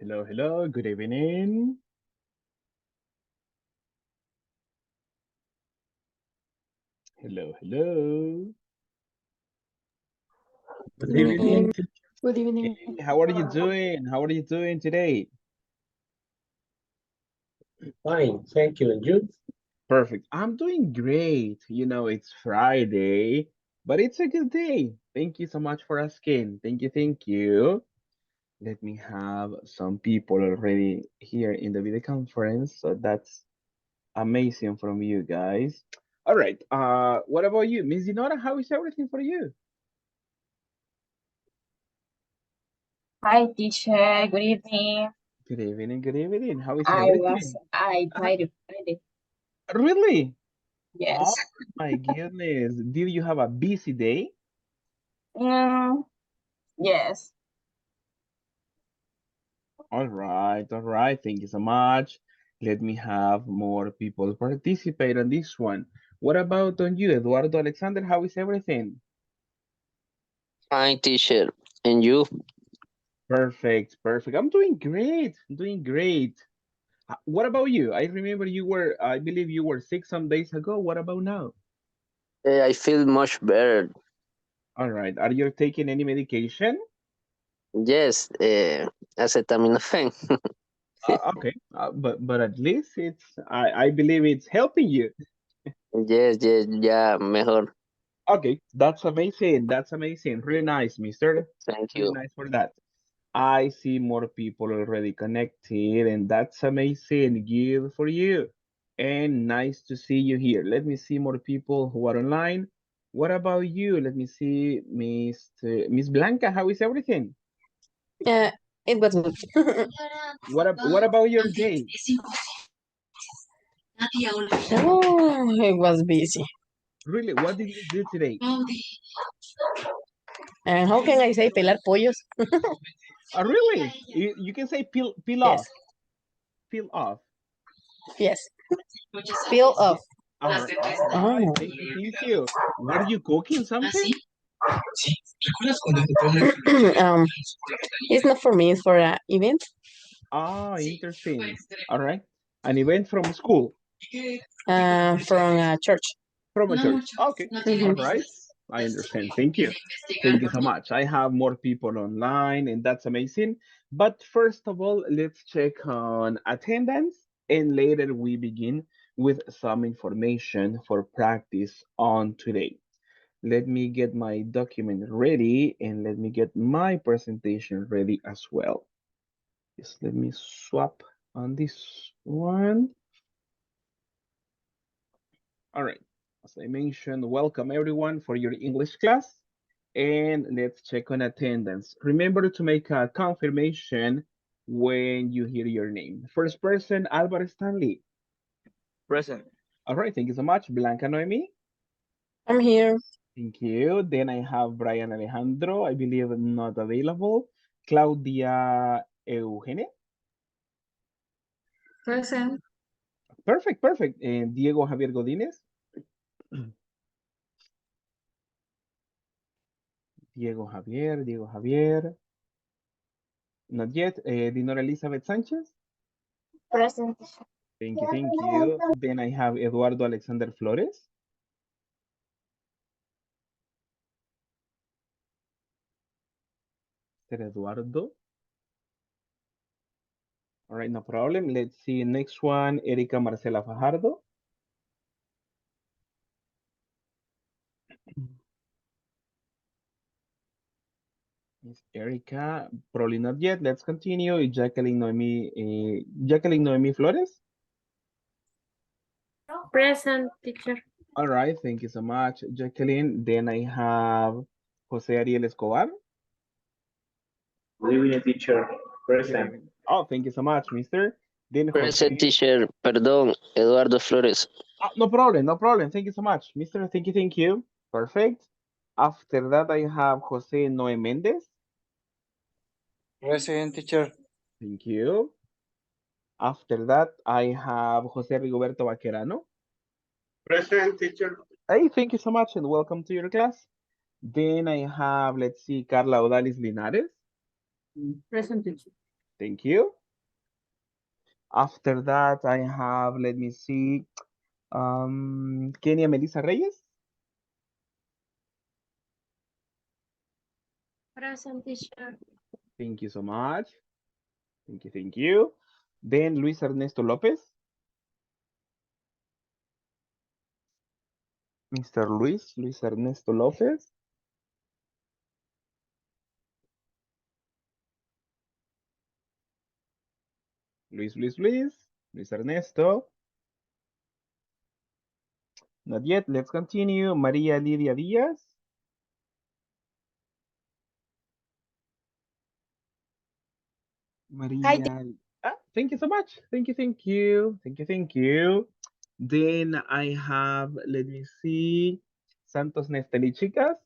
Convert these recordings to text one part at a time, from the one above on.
Hello, hello, good evening. Hello, hello. Good Good evening. evening. Good evening. Hey, how are you doing? How are you doing today? Fine, thank you. And you? Perfect. I'm doing great. It's Friday, but it's a good day. Thank you so much for asking. Thank you, thank you. Let me have some people already here in the video conference. So that's amazing from you guys. All right. What about you, Miss Dinora? How is everything for you? Hi, teacher. Good evening. Good evening, good evening. How is I everything? Uh, tried Friday. really? Oh Yes. my goodness. Did you have a busy day? Mm, yes. All right, all right. Thank you so much. Let me have more people participate on this one. What about on you, Eduardo Alexander? How is everything? Hi, teacher. And you? Perfect, perfect. I'm doing great. I'm doing great. What about you? I remember I believe you were sick some days ago. What about now? I feel much better. All right. Are you taking any medication? Yes, acetaminophen. Okay. But at least I believe it's helping you. Yes, yes, ya mejor. Okay, that's amazing. That's amazing. Really nice, mister. Thank Really you. nice for that. I see more people already connected, and that's amazing. Good for you. And nice to see you here. Let me see more people who are online. What about you? Let me see, Miss Blanca. How is everything? Uh, it was good. What about your day? Oh, it was busy. Really, what did you do today? And how can I say pelar pollos? Really? You can say peel Yes. off, peel off. Yes. Peel off. All right. Oh. Thank you. Thank you. Were you cooking something? um, it's not for me. It's for an event. Ah, interesting. All right. An event from school, From a church. from a church. Okay. All Mhm. right. I understand. Thank you. Thank you so much. I have more people online, and that's amazing. But first of all, let's check on attendance, and later we begin with some information for practice on today. Let me get my document ready and let me get my presentation ready as well. Just let me swap on this one. All right. As I mentioned, welcome everyone for your English class. And let's check on attendance. Remember to make a confirmation when you hear your name. First person, Albert Stanley. Present. All right, thank you so much. Blanca Noemi. I'm here. Thank you. Then I have Brian Alejandro, I believe not available. Claudia Eugenia. Present. Perfect, perfect. And Diego Javier Godínez. Diego Javier. Not yet. Dinora Elizabeth Sanchez. Present. Thank you, thank you. Then I have Eduardo Alexander Flores. Mr. Eduardo. All right, no problem. Let's see. Next one, Erika Marcela Fajardo. Miss Erika, probably not yet. Let's continue. Jacqueline Noemi Flores. Present, teacher. All right, thank you so much, Jacqueline. Then I have Jose Ariel Escobar. Good evening, teacher. Good Present. evening. Oh, thank you so much, mister. Then Jose. Present, teacher. Perdón, Eduardo Flores. Oh, no problem, no problem. Thank you so much, mister. Thank you, thank you. Perfect. After that, I have Jose Noe Mendez. Present, teacher. Thank you. After that, I have Jose Rigoberto Vaquerano. Present, teacher. Hey, thank you so much and welcome to your class. Then I have, let's see, Carla Odalis Linares. Present, teacher. Thank you. After that, I have, let me see, Kenia Melissa Reyes. Present, teacher. Thank you so much. Thank you, thank you. Then Luis Ernesto Lopez. Mr. Luis Ernesto Lopez. Luis Ernesto. Not yet. Let's continue. Maria Lidia Diaz. Hi, Maria. Thank you so much. Thank you, thank you. Thank you, thank you. Then I have, let me see, Santos Nesteli Chicas.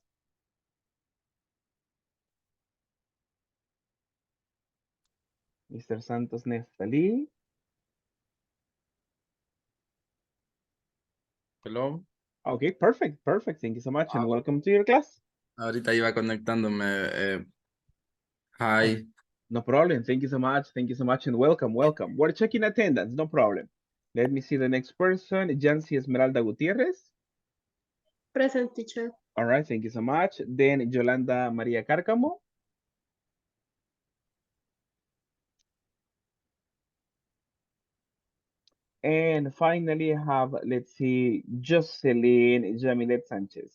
Mr. Santos Nestali. Hello. Okay, perfect, perfect. Thank you so much and Ah, welcome to your class. ahorita iba conectándome. Oh, Hi. no problem. Thank you so much. Thank you so much and welcome, welcome. We're checking attendance, no problem. Let me see the next person, Jancy Esmeralda Gutierrez. present, teacher. All right, thank you so much. Then Yolanda Maria Cárcamo. And finally, I have, let's see, Jocelyn Jamilet Sanchez.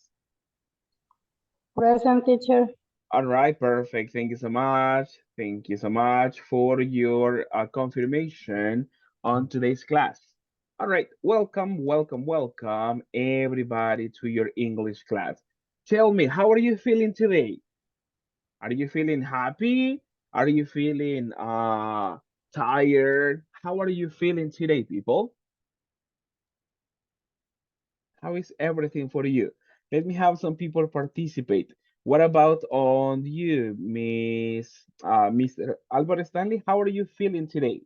Present, teacher. All right, perfect. Thank you so much. Thank you so much for your confirmation on today's class. All right, welcome, welcome, welcome everybody to your English class. Tell me, how are you feeling today? Are you feeling happy? Are you feeling tired? How are you feeling today, people? How is everything for you? Let me have some people participate. What about on you, Mr. Albert Stanley? How are you feeling today?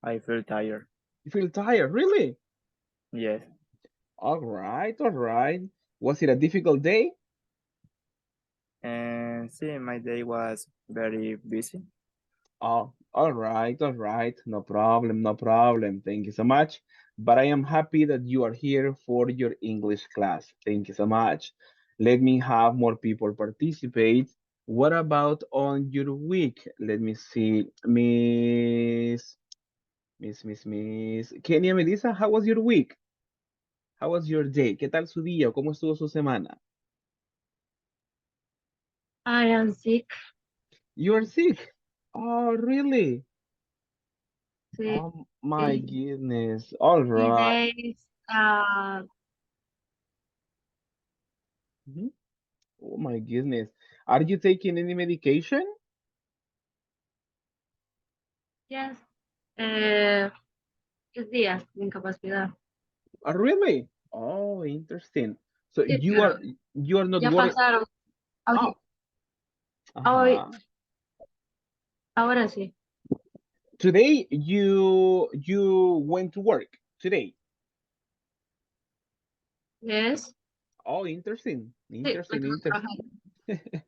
I feel tired. You feel tired, really? Yes. All right, all right. Was it a difficult day? And see, my day was very busy. Oh, all right, all right. No problem, no problem. Thank you so much. But I am happy that you are here for your English class. Thank you so much. Let me have more people participate. What about on your week? Let me see. Miss. Kenia Melissa, how was your week? How was your day? ¿Qué tal su día? ¿Cómo estuvo su semana? I am sick. You are sick. Oh, really? Sí. Oh my goodness. All 3 right. days. Mhm. Oh my goodness. Are you taking any medication? Yes. 10 días de incapacidad. Really? Oh, interesting. So Sí, pero you are not ya worried. pasaron. Oh, Hoy, uh-huh. ahora sí. Today you went to work today. Yes. Oh, interesting. Sí, me Interesting, quedo interesting. trabajando.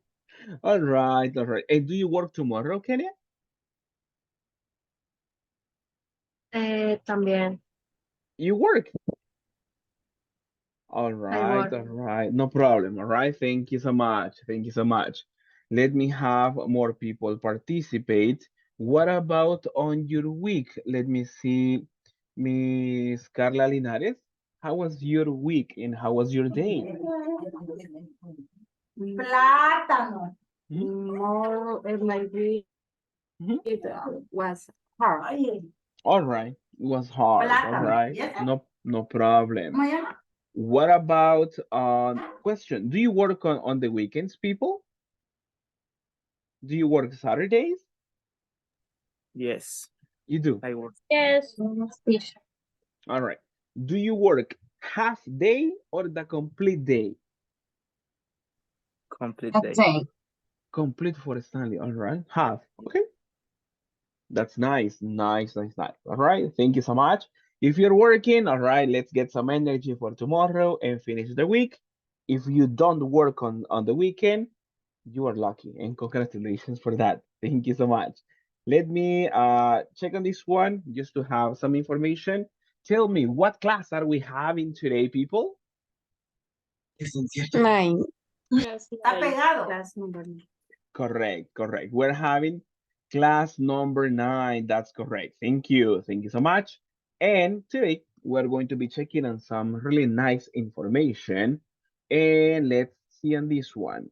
All right, all right. And do you work tomorrow, Kenya? También. You work. I work. All right. No problem. All right. Thank you so much. Thank you so much. Let me have more people participate. What about on your week? Let me see, Miss Carla Linares. How was your week and how was your day? Plátano. Mhm, More maybe mhm. it was hard. All right. It was hard. All Plátano. right. Yes. No problem. ¿Cómo se llama? What about question? Do you work on the weekends, people? Do you work Saturdays? Yes, You do. I work Yes. Teacher. All right. Do you work half day or the complete day? complete A day. day. Complete for Stanley. All right. Half. Okay. That's nice. Nice, nice, nice. All right. Thank you so much. If you're working, all right, let's get some energy for tomorrow and finish the week. If you don't work on the weekend, you are lucky and congratulations for that. Thank you so much. Let me check on this one just to have some information. Tell me, what class are we having today, people? 9. Está pegado. Class number 9. Correct, correct. We're having class number 9. That's correct. Thank you. Thank you so much. And today we're going to be checking on some really nice information. And let's see on this one.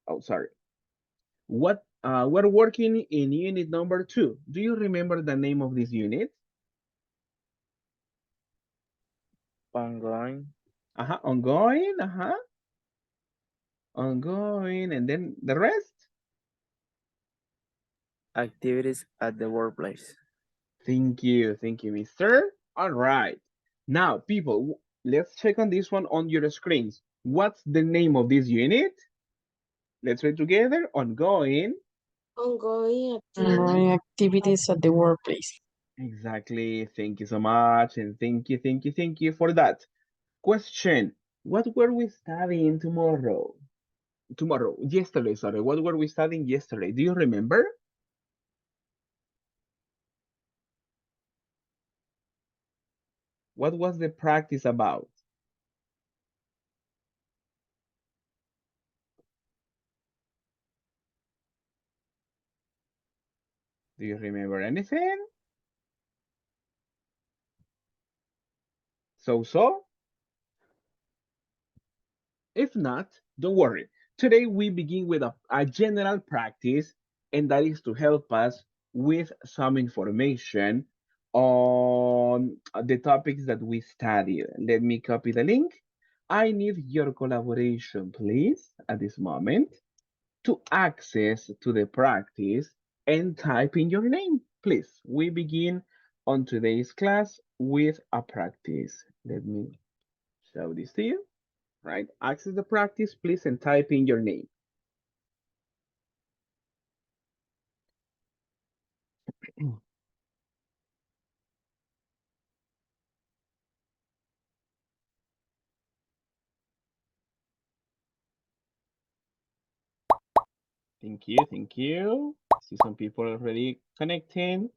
Oh, sorry. What we're working in unit number 2. Do you remember the name of this unit? Ongoing Ongoing, ongoing, and then the rest. activities at the workplace. Thank you, mister. All right. Now, people, let's check on this one on your screens. What's the name of this unit? Let's read together. Ongoing. Ongoing activities at the workplace. Exactly. Thank you so much. And thank you for that. Question. What were we studying tomorrow? Yesterday, sorry. What were we studying yesterday? Do you remember? What was the practice about? Do you remember anything? So? If not, don't worry. Today we begin with a general practice, and that is to help us with some information on the topics that we studied. Let me copy the link. I need your collaboration, please, at this moment to access to the practice and type in your name, please. We begin on today's class with a practice. Let me show this to you, right? Access the practice, please, and type in your name. Thank you. See some people already connecting.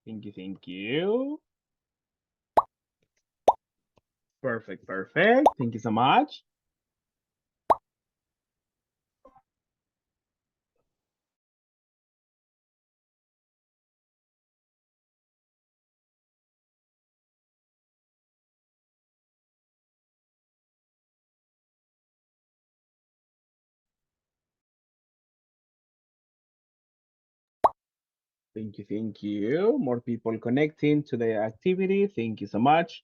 Thank you. Perfect. Thank you so much. Thank you. More people connecting to the activity. Thank you so much.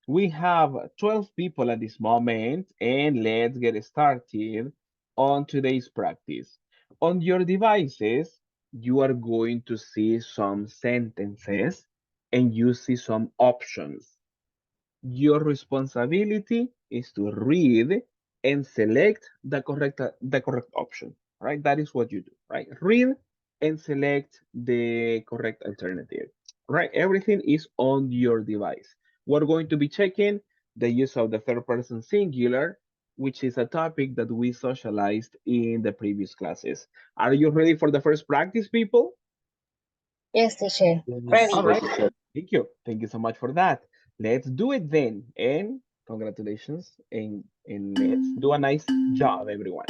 We have 12 people at this moment, and let's get started on today's practice. On your devices, you are going to see some sentences and you see some options. Your responsibility is to read and select the correct option, right? That is what you do, right? Read and select the correct alternative, right? Everything is on your device. We're going to be checking the use of the third person singular, which is a topic that we socialized in the previous classes. Are you ready for the first practice, people? Yes, teacher. Ready. All right. Thank you so much for that. Let's do it then. And congratulations. And let's do a nice job, everyone.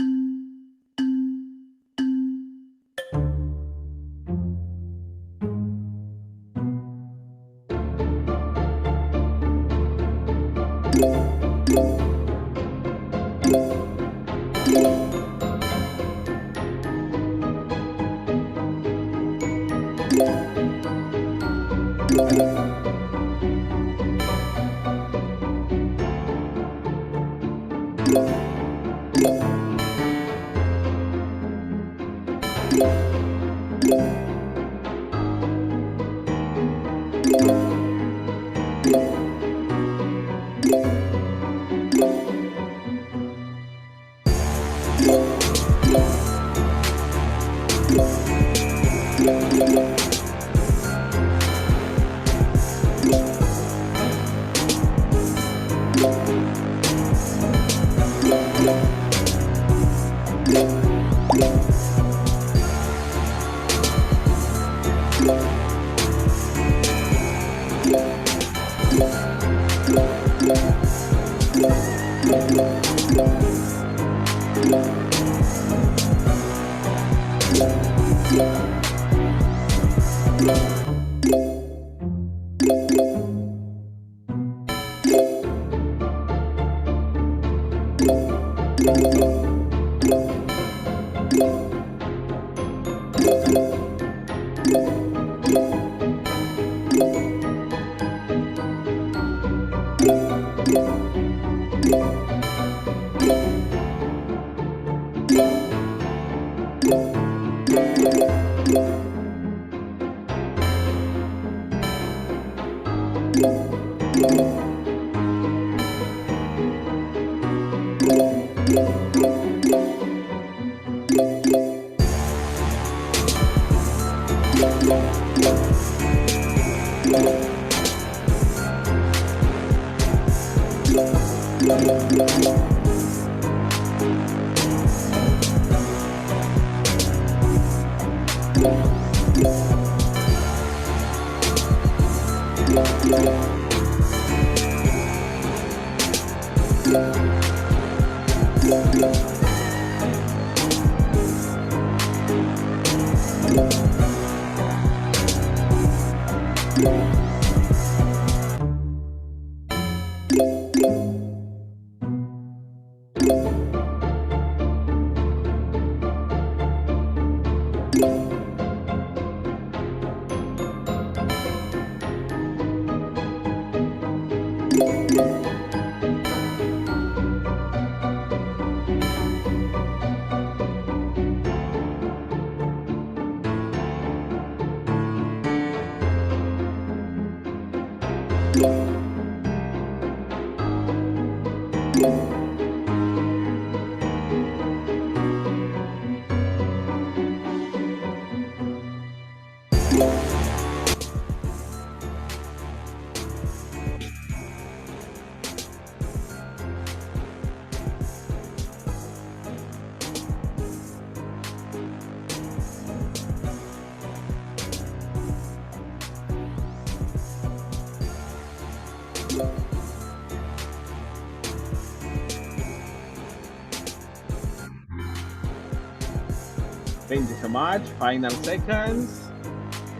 Thank you so much. Final seconds.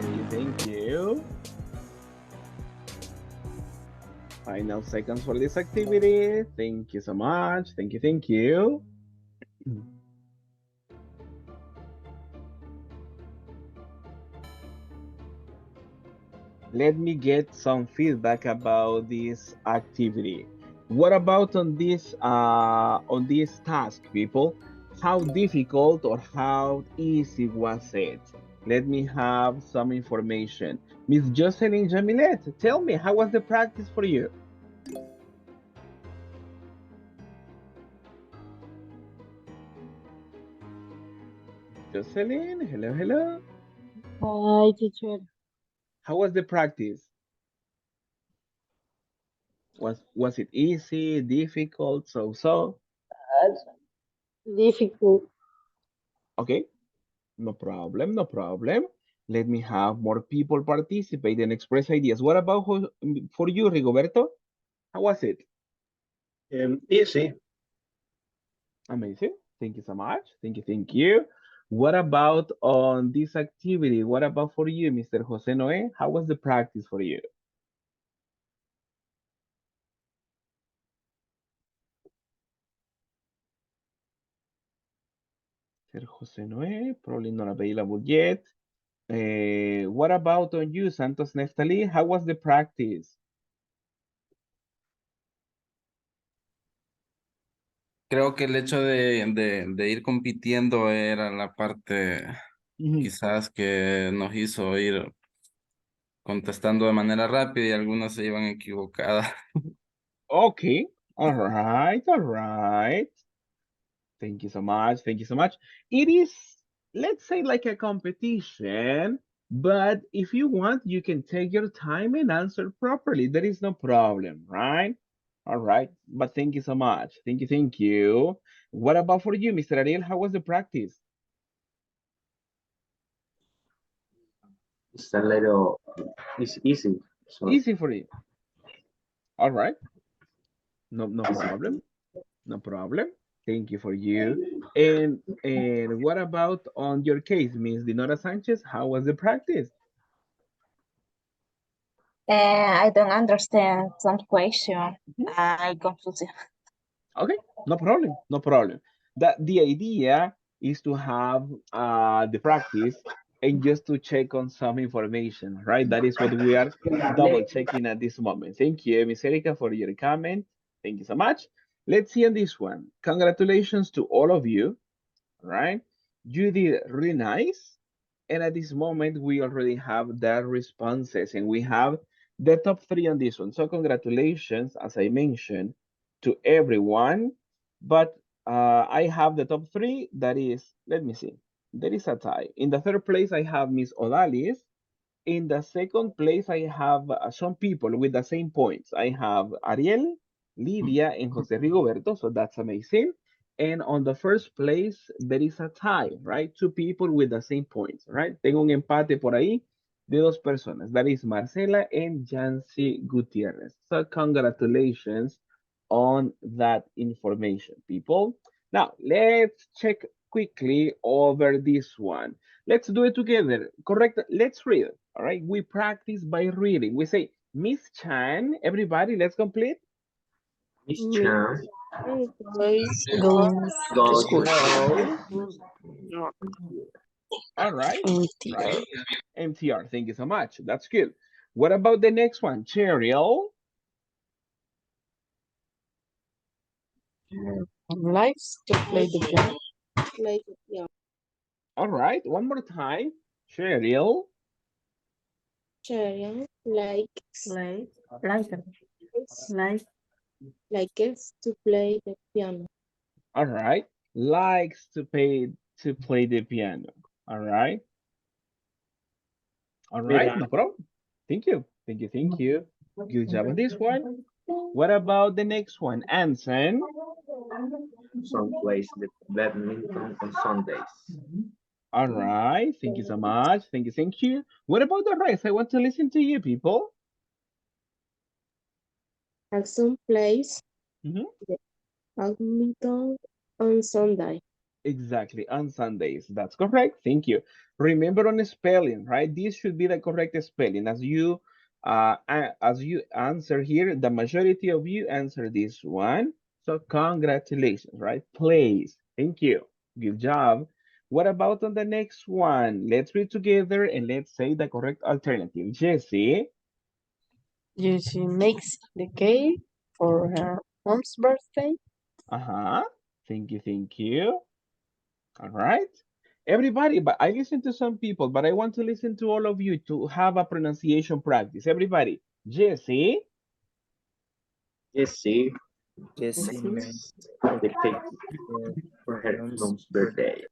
Thank you, thank you. Final seconds for this activity. Thank you so much. Thank you, thank you. Let me get some feedback about this activity. What about on this task, people? How difficult or how easy was it? Let me have some information. Miss Jocelyn Jamilet, tell me, how was the practice for you? Jocelyn, hello, hello. Hi, teacher. How was the practice? Was it easy, difficult, so? Difficult. Okay, no problem, no problem. Let me have more people participate and express ideas. What about for you, Rigoberto? How was it? Easy. Amazing. Thank you so much. Thank you, thank you. What about on this activity? What about for you, Mr. Jose Noe? How was the practice for you? Mr. Jose Noe, probably not available yet. What about on you, Santos Neftali? How was the practice? Creo que el hecho de ir compitiendo era la parte quizás que nos hizo ir contestando de manera rápida y algunas se iban equivocadas. Okay, all right, all right. Thank you so much. Thank you so much. It is, let's say, like a competition, but if you want, you can take your time and answer properly. There is no problem, right? All right. But thank you so much. Thank you. Thank you. What about for you, Mr. Ariel? How was the practice? It's a little, it's easy. So Easy for you. All right. No problem. No problem. Thank you for you. And what about on your case, Miss Dinora Sanchez? How was the practice? I don't understand some question. Mhm. I confused. Okay, no problem, no problem. The idea is to have the practice and just to check on some information, right? That is what we are double checking at this moment. Thank you, Miss Erica, for your comment. Thank you so much. Let's see on this one. Congratulations to all of you, right? You did really nice. And at this moment, we already have the responses and we have the top three on this one. So congratulations, as I mentioned, to everyone. But I have the top three. That is, let me see. There is a tie. In the third place, I have Miss Odalis. In the second place, I have some people with the same points. I have Ariel, Lydia, and Jose Rigoberto, so that's amazing. And on the first place, there is a tie, right? Two people with the same points, right? Tengo un empate por ahí de dos personas. That is Marcela and Jancy Gutierrez. So congratulations on that information, people. Now, let's check quickly over this one. Let's do it together. Correct. Let's read. All right. We practice by reading. We say, Miss Chan, everybody, let's complete. Miss Me. Chan Going to goes school. No. All right. MT. Right. MTR. Thank you so much. That's good. What about the next one? Cheryl. Likes to play the piano. Like, yeah. All right. One more time. Cheryl. Sharon likes Like, like, like. likes to play the piano. All right. Likes to play the piano. All right. All right. Mira, No problem. Thank you. Thank you. Thank you. Good job on this one. What about the next one? Anson. some plays the badminton on Sundays. All right. Thank you so much. Thank you. Thank you. What about the rest? I want to listen to you, people. Alson plays Mhm. the badminton on Sunday. Exactly. On Sundays. That's correct. Thank you. Remember on the spelling, right? This should be the correct spelling. As you answer here, the majority of you answer this one. So congratulations, right? Please. Thank you. Good job. What about on the next one? Let's read together and let's say the correct alternative. Jesse. She makes the cake for her mom's birthday. Uh-huh. Thank you. Thank you. All right. Everybody, but I listen to some people, but I want to listen to all of you to have a pronunciation practice. Everybody, Jesse, Jessie Jessie Mhm. makes the cake for for her mom's mom's birthday.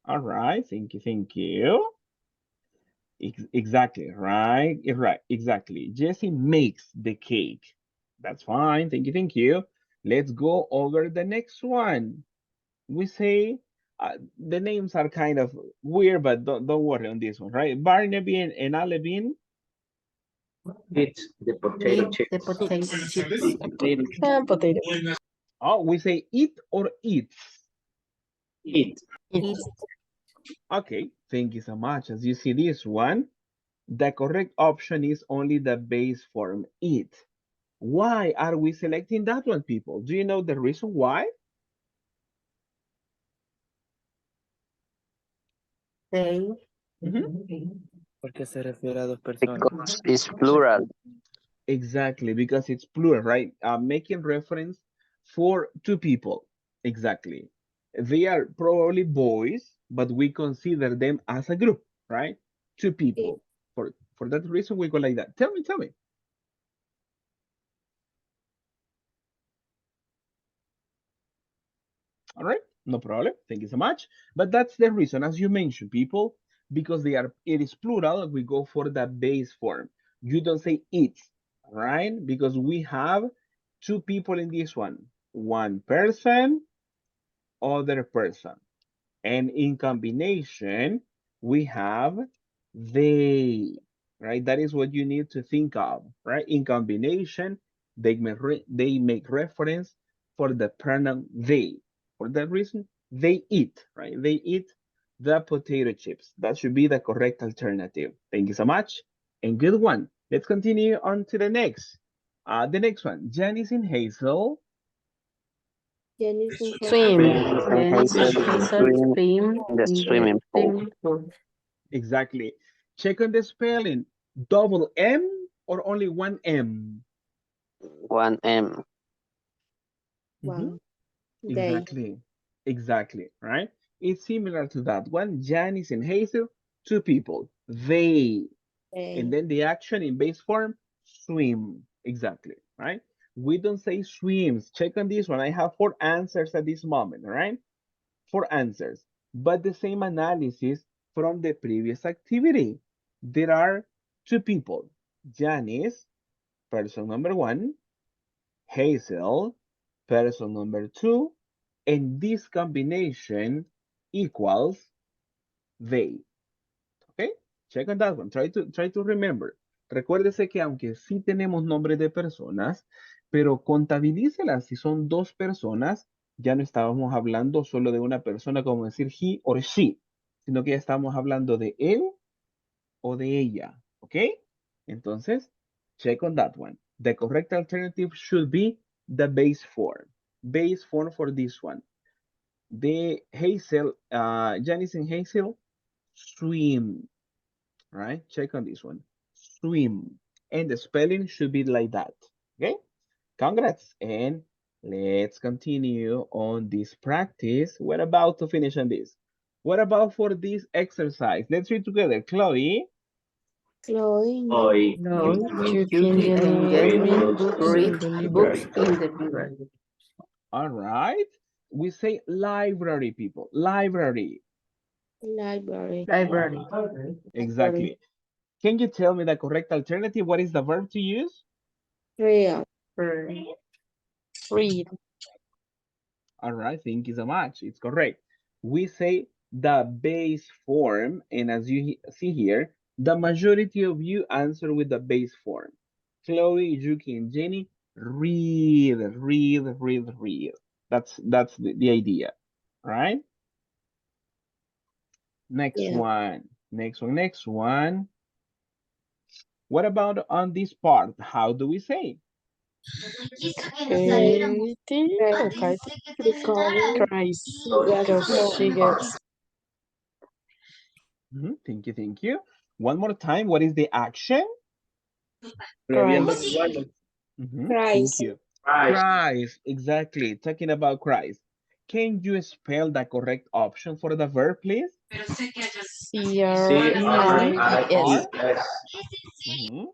all right, thank you, thank you. Exactly, right, right, exactly. Jesse makes the cake. That's fine, thank you, thank you. Let's go over the next one. We say the names are kind of weird, but don't worry on this one, right? Barnaby and Alevin. It's the potato Eat the chips. potato chips. Potato. Oh, we say eat or eats. Eat. Eat. Okay, thank you so much. As you see this one, the correct option is only the base form, it. Why are we selecting that one, people? Do you know the reason why? They. Mhm. porque se refiere a dos personas. because it's plural. Exactly, because it's plural, right? Making reference for two people. Exactly. They are probably boys, but we consider them as a group, right? Two It people. For that reason, we go like that. Tell me, tell me. All right, no problem. Thank you so much. But that's the reason, as you mentioned, people, because it is plural, we go for the base form. You don't say it, right? Because we have two people in this one. One person, other person. And in combination, we have they, right? That is what you need to think of, right? In combination, they make reference for the pronoun they. For that reason, they eat, right? They eat the potato chips. That should be the correct alternative. Thank you so much. And good one. Let's continue on to the next. The next one, Janice and Hazel. Janice and Swim. Janice and Janice and Hazel Hazel swim swim in the in the swimming pool. swimming pool. Exactly. Check on the spelling. Double M or only one M? 1M. one. They. Exactly. Exactly. Right? It's similar to that one. Janice and Hazel, two people. They. And They. then the action in base form, swim. Exactly. Right? We don't say swims. Check on this one. I have 4 answers at this moment. All right? 4 answers. But the same analysis from the previous activity. There are 2 people. Janice, person number 1. Hazel, person number 2, and this combination equals they. Okay? Check on that one. Try to remember. Recuérdese que aunque sí tenemos nombres de personas, pero contabilícelas si son 2 personas, ya no estábamos hablando solo de una persona como decir he or she, sino que ya estamos hablando de él o de ella. ¿Ok? Entonces, check on that one. The correct alternative should be the base form. Base form for this one. The Hazel, Janice and Hazel swim, right? Check on this one. Swim. And the spelling should be like that. Okay? Congrats. And let's continue on this practice. We're about to finish on this. What about for this exercise? Let's read together. Chloe. Chloe and Hoy, No, Yuki, Yuki and and Jenny read read books read in the books library. in the library. All right. We say library, people. Library. library. Library. Exactly. Can you tell me the correct alternative? What is the verb to use? Real. Read. All right, thank you so much. It's correct. We say the base form, and as you see here, the majority of you answer with the base form. Chloe, Yuki, and Jenny, read, read, read, read. That's the idea, right? Next Yeah. one, next one, next one. What about on this part? How do we say? Katie or Right. Katie Because cries she got because home. she gets Thank you, thank you. One more time, what is the action? cries. Thank Cries. you. Right. Cries, exactly. Talking about cries. Can you spell the correct option for the verb, please? Cries. CRIES. Mhm,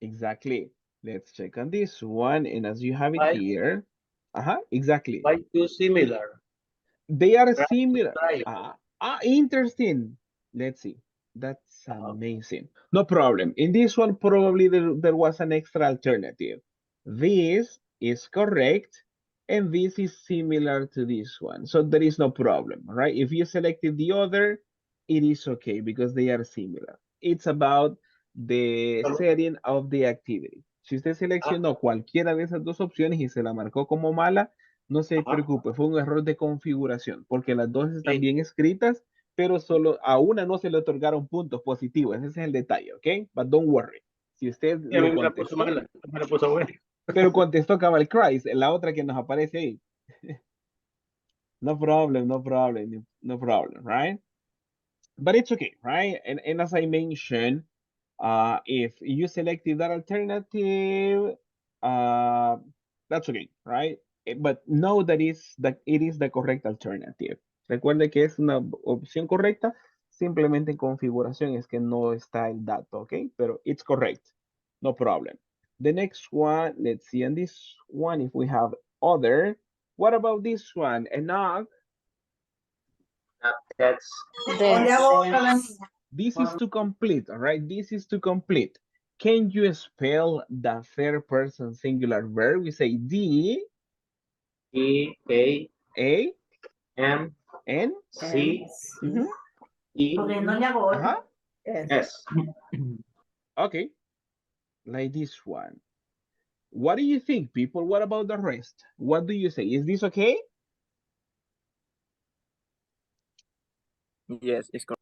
exactly. Let's check on this one. And as you have it Why, here, exactly. why too similar? They are Try, similar. try. Interesting. Let's see. That's amazing. No problem. In this one, probably there was an extra alternative. This is correct, and this is similar to this one. So there is no problem, right? If you selected the other, it is okay because they are similar. It's about the setting of the activity. Si usted Ah, seleccionó cualquiera de esas dos opciones y se la marcó como mala, no se ajá, preocupe, fue un error de configuración, porque las dos están sí. bien escritas, pero solo a una no se le otorgaron puntos positivos. Ese es el detalle, ¿ok? But don't worry. Si usted Y a mí lo me la puso contestó, mala, me la puso buena. pero contestó Cabal Christ, la otra que nos aparece ahí. No problem, no problem, no problem, right? But it's okay, right? And as I mentioned, if you selected that alternative, uh, that's okay, right? But know that it is the correct alternative. Recuerde que es una opción correcta, simplemente en configuración es que no está el dato, ¿ok? Pero it's correct, no problem. The next one, let's see on this one if we have other. What about this one? Enoch, That's That's this is to complete, all right? This is to complete. Can you spell the third person singular verb? We say D, EAM A, N. C Mhm. E, Uh-huh. S. Okay, like this one. What do you think, people? What about the rest? What do you say? Is this okay? Yes, it's correct.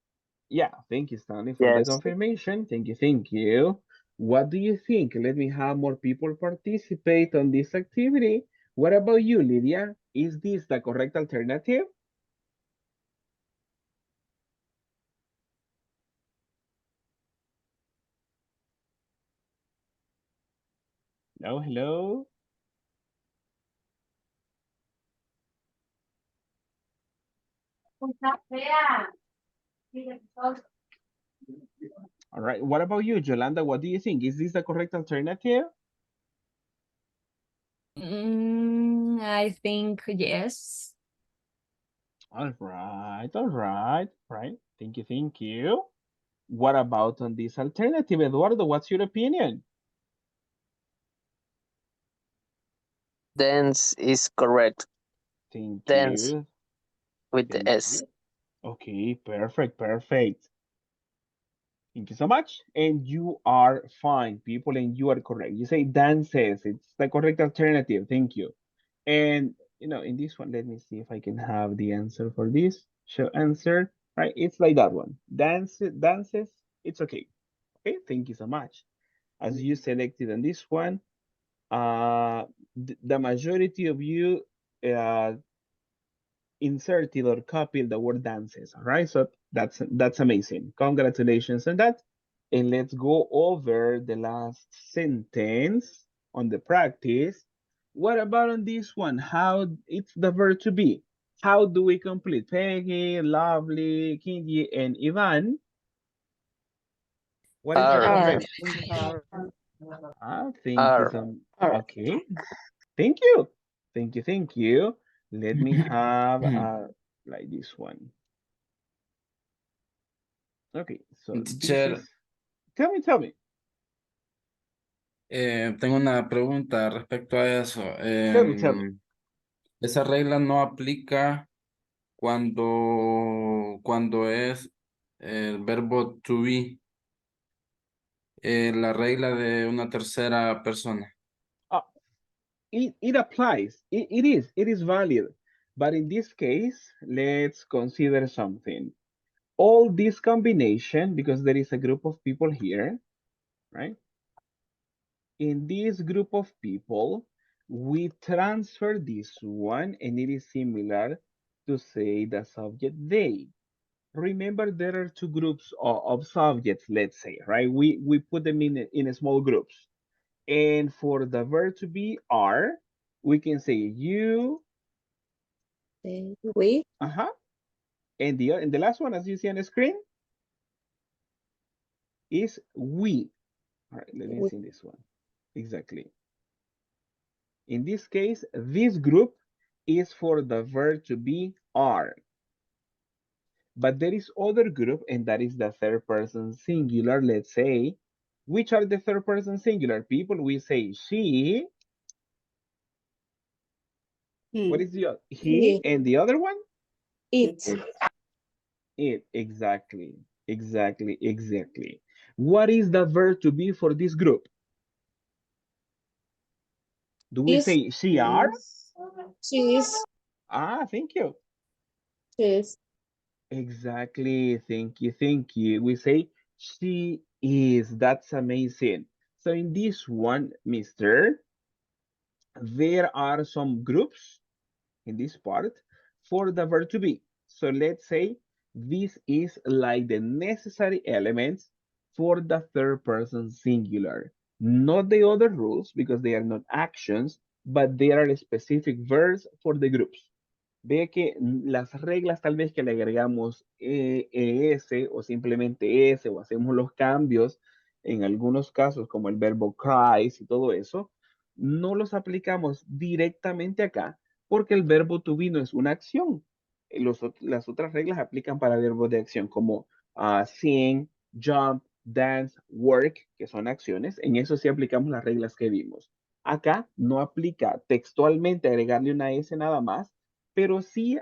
Yeah, thank you, Stanley, for the Yes. confirmation. Thank you, thank you. What do you think? Let me have more people participate on this activity. What about you, Lydia? Is this the correct alternative? No, hello? All right, what about you, Yolanda? What do you think? Is this the correct alternative? I think yes. All right. Thank you, thank you. What about on this alternative, Eduardo? What's your opinion? Dance is correct. Thank Dance you, with the thank S. you. Okay, perfect, perfect. Thank you so much. And you are fine, people, and you are correct. You say dances. It's the correct alternative. Thank you. And in this one, let me see if I can have the answer for this. Show answer. Right? It's like that one. Dances. It's okay. Okay, thank you so much. As you selected on this one, the majority of you uh, inserted or copied the word dances. All right, so that's amazing. Congratulations on that. And let's go over the last sentence on the practice. What about on this one? How it's the verb to be. How do we complete? Peggy, Lovely, Kinji, and Ivan. What is the R. R. correct? Thank you R. so. R. Okay, thank you, thank you, thank you. Let me have like this one. Okay, so this is. Teacher, Tell me, tengo una pregunta respecto a eso. tell me. Esa regla no aplica cuando es el verbo to be, la regla de una tercera persona. Uh, it applies. It is valid. But in this case, let's consider something. All this combination, because there is a group of people here, right? In this group of people, we transfer this one, and it is similar to say the subject they. Remember, there are two groups of subjects, let's say, right? We put them in small groups. And for the verb to be are, we can say you, We. uh-huh. And the last one, as you see on the screen, is we. All right, let me We. see this one. Exactly. In this case, this group is for the verb to be are. But there is other group, and that is the third person singular, let's say. Which are the third person singular people? We say she. What is the he? He. And the other one? It. It. Exactly. What is the verb to be for this group? Do we Is. say she are? She is. Thank you. She is. Exactly. Thank you. We say she is. That's amazing. So in this one, Mister, there are some groups in this part for the verb to be. So let's say this is like the necessary elements for the third person singular. Not the other rules because they are not actions, but they are specific verbs for the groups. Ve que las reglas tal vez que le agregamos ES o simplemente S o hacemos los cambios en algunos casos como el verbo cries y todo eso, no los aplicamos directamente acá porque el verbo to be no es una acción. Las otras reglas aplican para verbos de acción como sing, jump, dance, work, que son acciones. En eso sí aplicamos las reglas que vimos. Acá no aplica textualmente agregarle una S nada más, pero sí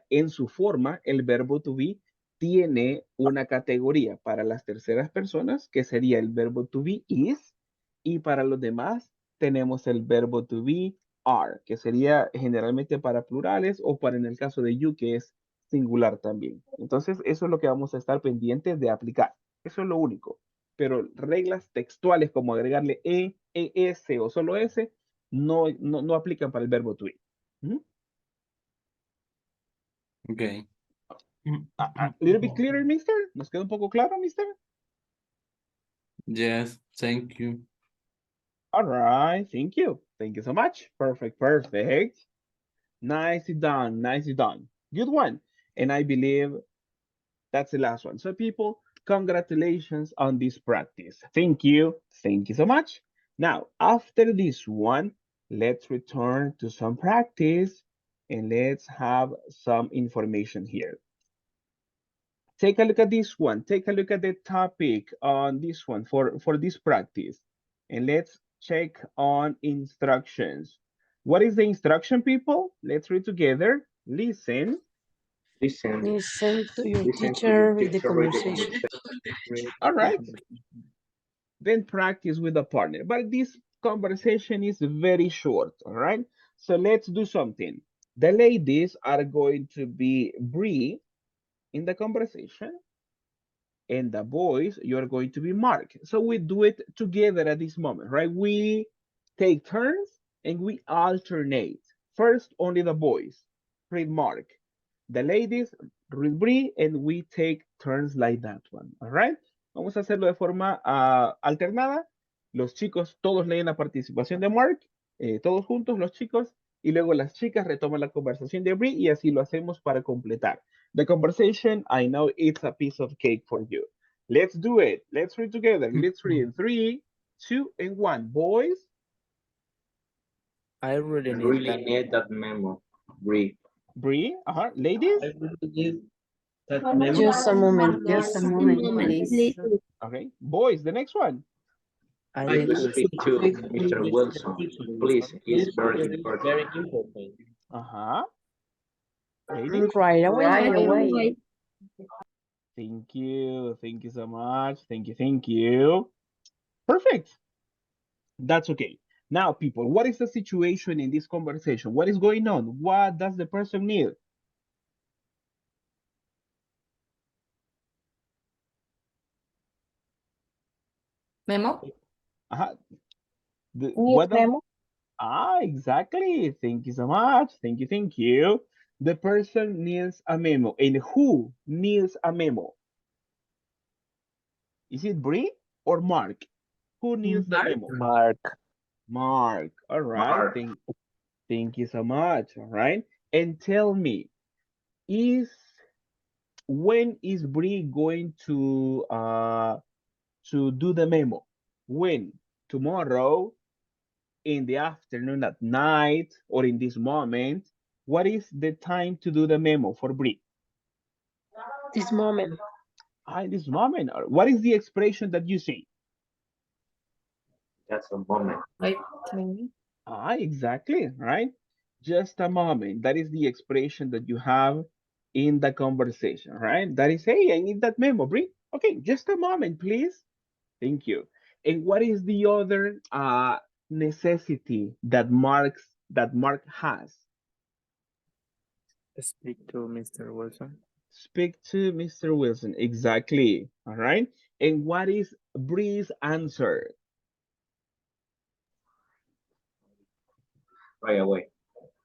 en su forma el verbo to be tiene una categoría para las terceras personas, que sería el verbo to be is, y para los demás tenemos el verbo to be are, que sería generalmente para plurales o para en el caso de you, que es singular también. Entonces, eso es lo que vamos a estar pendientes de aplicar. Eso es lo único. Pero reglas textuales como agregarle s o solo s no aplican para el verbo to be. ¿Mm? Okay. A little bit clearer, mister? ¿Nos queda un poco claro, mister? Yes, thank you. All right, thank you. Thank you so much. Perfect, perfect. Nicely done, nicely done. Good one. And I believe that's the last one. So people, congratulations on this practice. Thank you. Thank you so much. Now, after this one, let's return to some practice and let's have some information here. Take a look at this one. Take a look at the topic on this one for this practice. And let's check on instructions. What is the instruction, people? Let's read together. Listen. Listen, Listen to your listen to your teacher with the teacher read the conversation. conversation. Read All the right. conversation. Then practice with a partner. But this conversation is very short, all right? So let's do something. The ladies are going to be Bree in the conversation, and the boys, you're going to be Mark. So we do it together at this moment, right? We take turns and we alternate. First, only the boys read Mark. The ladies read Bree, and we take turns like that one, all right? Vamos a hacerlo de forma alternada. Los chicos todos leen la participación de Mark, todos juntos los chicos, y luego las chicas retoman la conversación de Bree y así lo hacemos para completar. The conversation, I know it's a piece of cake for you. Let's do it. Let's read together. Let's read in 3, 2, and 1. Boys, I really I need really that. need that memo. Bree. Bree, ladies. I really need that One memo. Just a moment, Just just a moment, please. Okay, boys, the next one. I I need could to speak to speak to Mr. Mr. Wilson. Please, it's very important. Very important. Ladies. Right away. Right away. Thank you. Thank you so much. Thank you. Thank you. Perfect. That's okay. Now, people, what is the situation in this conversation? What is going on? What does the person need? Memo? Uh-huh. Need What does memo. exactly. Thank you so much. Thank you. Thank you. The person needs a memo. And who needs a memo? Is it Bree or Mark? Who needs the Mark? memo? Mark. Mark. All right. Mark. Thank you so much. All right. And tell me, is when is Bree going to do the memo? When? Tomorrow, in the afternoon, at night, or in this moment? What is the time to do the memo for Bree? This moment. In this moment. What is the expression that you see? That's a moment. Wait, maybe. Exactly, right? Just a moment. That is the expression that you have in the conversation, right? That is, hey, I need that memo, Brie. Okay, just a moment, please. Thank you. And what is the other necessity that Mark has? speak to Mr. Wilson. Speak to Mr. Wilson. Exactly. All right. And what is Bree's answer? Right away.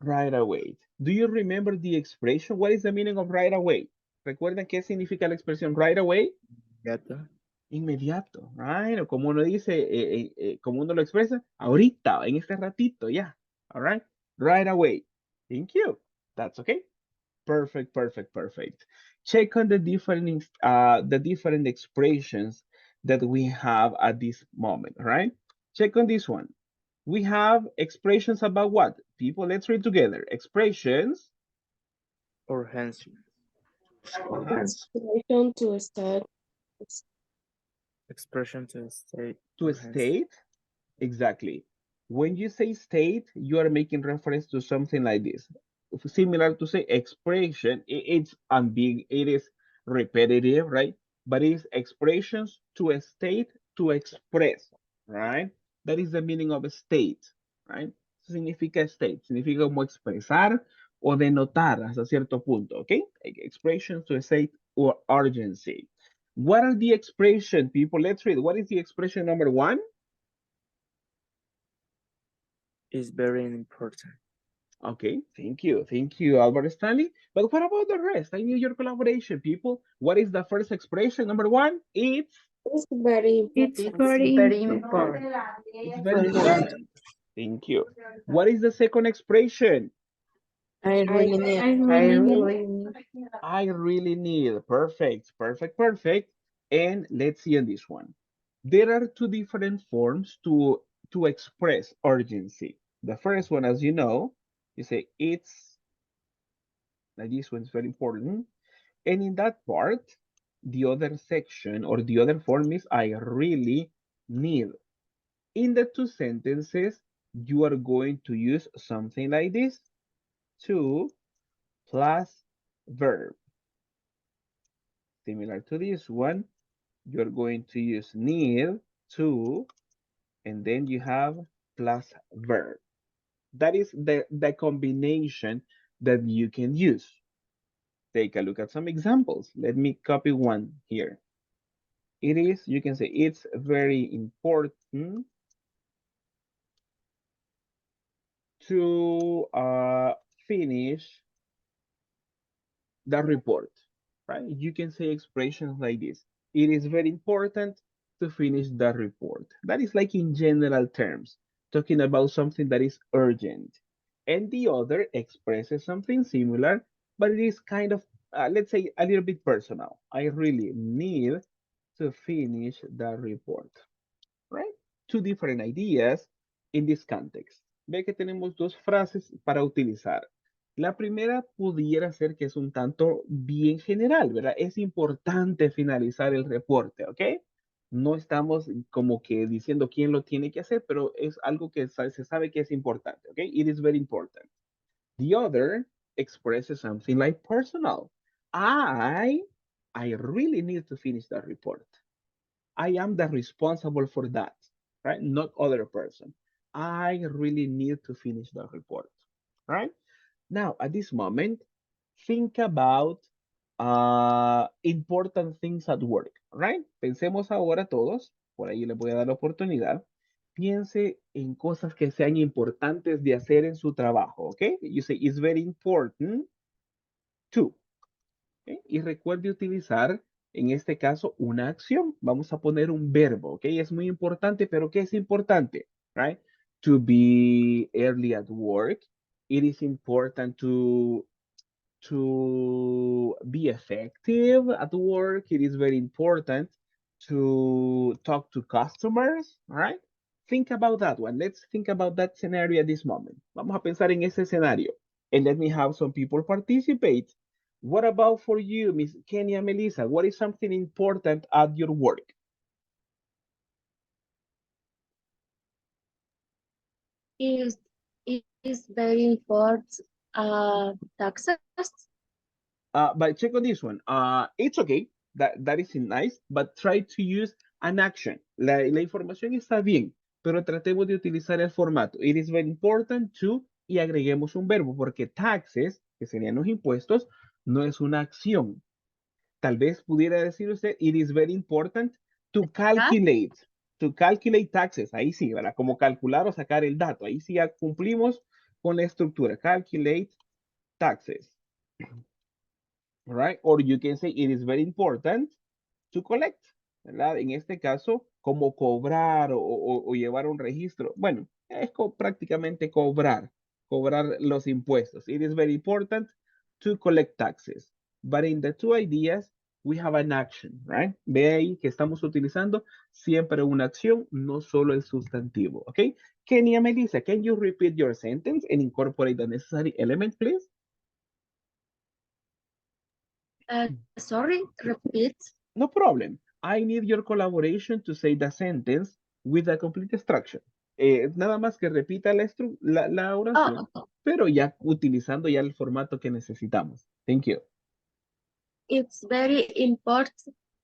Right away. Do you remember the expression? What is the meaning of right away? ¿Recuerdan qué significa la expresión right away? Gato. Inmediato, right? O como uno dice, como uno lo expresa, ahorita, en este ratito, ya. All right? Right away. Thank you. That's okay. Perfect, perfect, perfect. Check on the different expressions that we have at this moment, all right? Check on this one. We have expressions about what? People, let's read together. Expressions. Or hands. Or Uh-huh. hands. Expression to start. Expression to state. To Or hands. state. Exactly. When you say state, you are making reference to something like this. Similar to say expression, it's ambiguous. It is repetitive, right? But it's expressions to state, to express, right? That is the meaning of a state, right? Significa state, significa como expresar o denotar hasta cierto punto, okay? Expressions to state or urgency. What are the expression, people? Let's read. What is the expression number one? Is very important. Okay, thank you. Thank you, Albert Stanley. But what about the rest? I need your collaboration, people. What is the first expression? Number one, It's very It's important. very Very important. important. it's very important. Thank you. What is the second expression? I I really need. I I really need. really I really need. Perfect, perfect, perfect. And let's see on this one. There are two different forms to express urgency. The first one, as you know, you say it's, like this one's very important. And in that part, the other section or the other form is I really need. In the two sentences, you are going to use something like this, to plus verb. Similar to this one, you're going to use need to, and then you have plus verb. That is the combination that you can use. Take a look at some examples. Let me copy one here. It is, you can say, it's very important to finish the report, right? You can say expressions like this. It is very important to finish the report. That is like in general terms, talking about something that is urgent. And the other expresses something similar, but it is kind of, let's say, a little bit personal. I really need to finish the report, right? Two different ideas in this context. Ve que tenemos dos frases para utilizar. La primera pudiera ser que es un tanto bien general, ¿verdad? Es importante finalizar el reporte, ¿ok? No estamos como que diciendo quién lo tiene que hacer, pero es algo que se sabe que es importante, ¿ok? It is very important. The other expresses something like personal. I, I really need to finish that report. I am the responsible for that, right? Not other person. I really need to finish the report, right? Now, at this moment, think about important things at work, right? Pensemos ahora todos, por ahí les voy a dar la oportunidad. Piense en cosas que sean importantes de hacer en su trabajo, ¿ok? You say, it's very important to. ¿Ok? Y recuerde utilizar, en este caso, una acción. Vamos a poner un verbo, ¿ok? Es muy importante, pero ¿qué es importante? Right? To be early at work. It is important to be effective at work. It is very important to talk to customers, all right? Think about that one. Let's think about that scenario at this moment. Vamos a pensar en ese escenario. And let me have some people participate. What about for you, Miss Kenya Melissa? What is something important at your work? Is is very important. Taxes. But check on this one. It's okay. That is nice, but try to use an action. La información está bien, pero tratemos de utilizar el formato. It is very important to, y agreguemos un verbo, porque taxes, que serían los impuestos, no es una acción. Tal vez pudiera decir usted, it is very important to calculate. To calculate taxes. Ahí sí, ¿verdad? Como calcular o sacar el dato. Ahí sí ya cumplimos con la estructura. Calculate taxes. All right? Or you can say it is very important to collect, ¿verdad? En este caso, como cobrar o llevar un registro. Bueno, es prácticamente cobrar los impuestos. It is very important to collect taxes. But in the two ideas, we have an action, right? Ve ahí que estamos utilizando siempre una acción, no solo el sustantivo, ¿ok? Kenia Melissa, can you repeat your sentence and incorporate the necessary element, please? Sorry, repeat. No problem. I need your collaboration to say the sentence with a complete structure. Nada más que repita la oración, Oh, pero ya utilizando ya el formato que necesitamos. Thank you. it's very important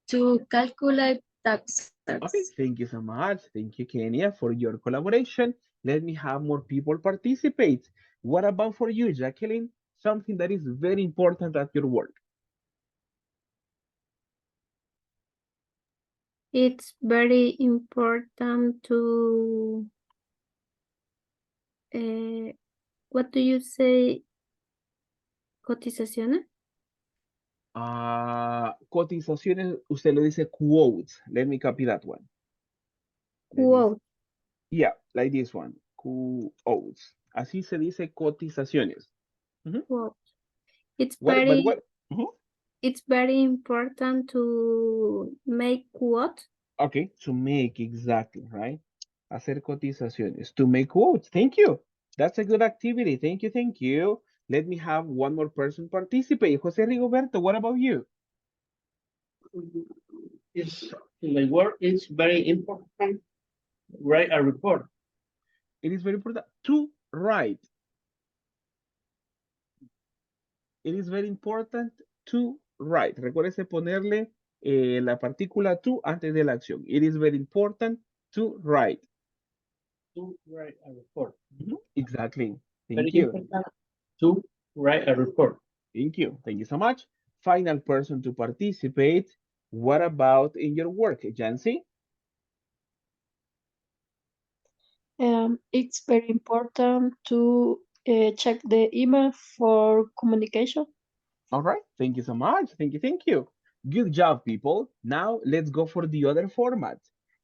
to calculate taxes. Okay, thank you so much. Thank you, Kenya, for your collaboration. Let me have more people participate. What about for you, Jacqueline? Something that is very important at your work. It's very important to, what do you say? Cotizaciones. Cotizaciones, usted lo dice quotes. Let me copy that one. Let me, Quote. yeah, like this one. Quotes. Así se dice cotizaciones. Quote. It's What, but very, what? Mhm. it's very important to make quote. Okay, to make exactly, right? Hacer cotizaciones. To make quotes. Thank you. That's a good activity. Thank you, thank you. Let me have one more person participate. Jose Rigoberto, what about you? It's in my work. It's very important. Write a report. It is very important to write. It is very important to write. Recuérdese ponerle la partícula to antes de la acción. It is very important to write. To write a report. Exactly. Very Thank you. important to write a report. Thank you. Thank you so much. Final person to participate. What about in your work, Jancy? It's very important to check the email for communication. All right. Thank you so much. Thank you. Thank you. Good job, people. Now let's go for the other format.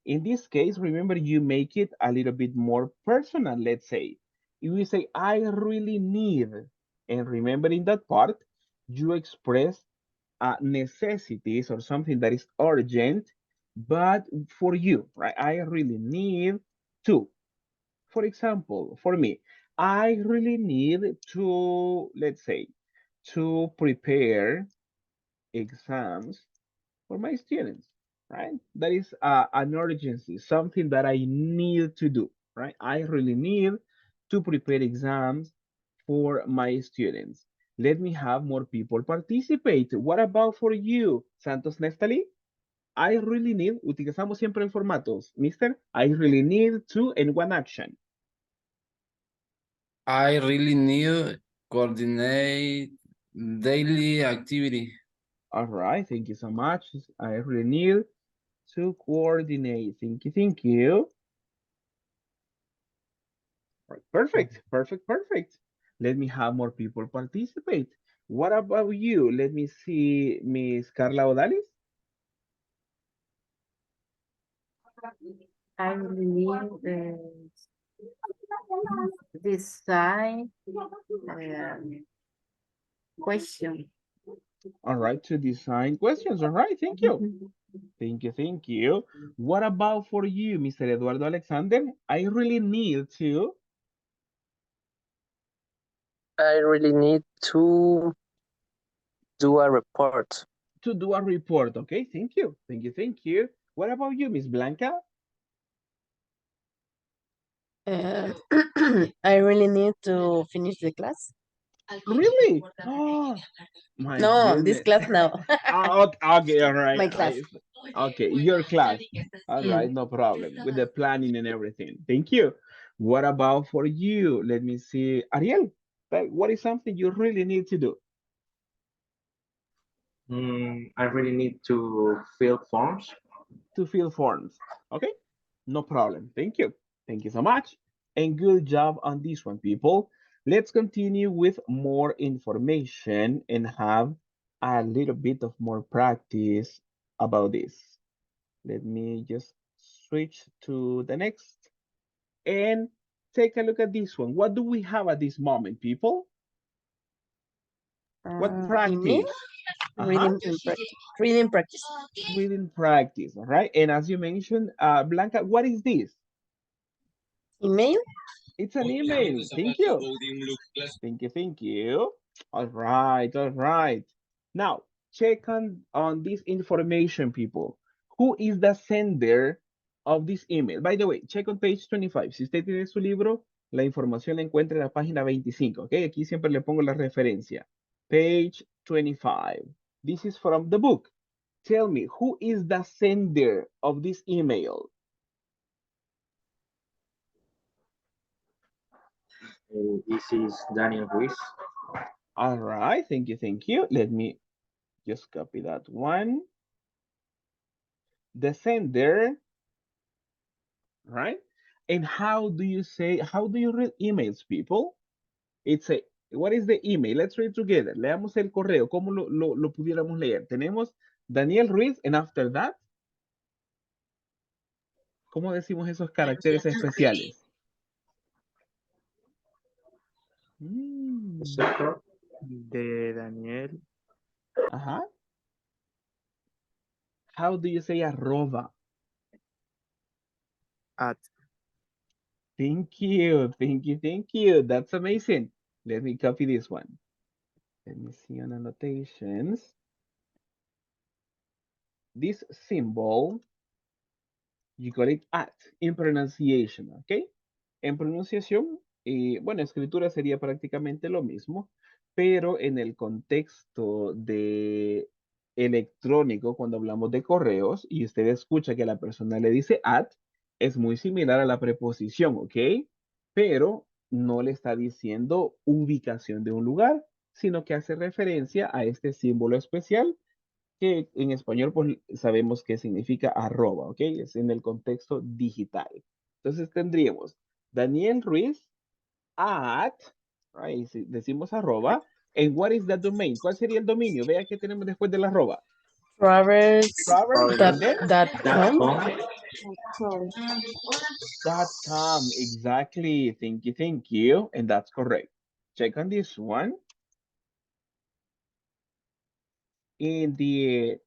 In this case, remember you make it a little bit more personal, let's say. If we say, I really need, and remember in that part, you express necessities or something that is urgent, but for you, right? I really need to. For example, for me, I really need to, let's say, to prepare exams for my students, right? That is an urgency, something that I need to do, right? I really need to prepare exams for my students. Let me have more people participate. What about for you, Santos Nestali? I really need, utilizamos siempre en formatos, Mister, I really need to, and one action. I really need coordinate daily activity. All right, thank you so much. I really need to coordinate. Thank you, thank you. Right, perfect, perfect, perfect. Let me have more people participate. What about you? Let me see, Miss Carla Odalis. I really need design question. All right, to design questions. All right, thank you. Thank you, thank you. What about for you, Mr. Eduardo Alexander? I really need I really need to do a report. do a report. Okay, thank you. Thank you, thank you. What about you, Miss Blanca? I really need to finish the class. Really? Oh, my No, this goodness. class now. Okay, okay, all right. My class. Okay, your class. All Mm. right, no problem with the planning and everything. Thank you. What about for you? Let me see. Ariel, what is something you really need to do? I really need to fill forms. To fill forms. Okay, no problem. Thank you. Thank you so much. And good job on this one, people. Let's continue with more information and have a little bit of more practice about this. Let me just switch to the next and take a look at this one. What do we have at this moment, people? What Email, practice? reading, and practice. Reading practice. Reading practice, all right? And as you mentioned, Blanca, what is this? Email. It's an email. Thank you. Thank you, thank you. All right, all right. Now, check on this information, people. Who is the sender of this email? By the way, check on page 25. Si usted tiene su libro, la información la encuentra en la página 25, ¿ok? Aquí siempre le pongo la referencia. Page 25. This is from the book. Tell me, who is the sender of this email? This is Daniel Ruiz. All right, thank you, thank you. Let me just copy that one. The sender, right? And how do you read emails, people? It's a, what is the email? Let's read together. Leamos el correo. ¿Cómo lo pudiéramos leer? Tenemos Daniel Ruiz, and after that, ¿cómo decimos esos caracteres especiales? Sector de Daniel Ajá. How do you say arroba? at. Thank you, thank you, thank you. That's amazing. Let me copy this one. Let me see on annotations. This symbol, you got it at in pronunciation, okay? En pronunciación, bueno, escritura sería prácticamente lo mismo, pero en el contexto de electrónico, cuando hablamos de correos y usted escucha que la persona le dice at, es muy similar a la preposición, ¿ok? Pero no le está diciendo ubicación de un lugar, sino que hace referencia a este símbolo especial que en español pues sabemos que significa arroba, ¿ok? Es en el contexto digital. Entonces tendríamos Daniel Ruiz at, right, si decimos arroba, and what is the domain? ¿Cuál sería el dominio? Vea que tenemos después del arroba. Travers Travers, dot, and then dot com. .com, exactly. Thank you, and that's correct. Check on this one. In the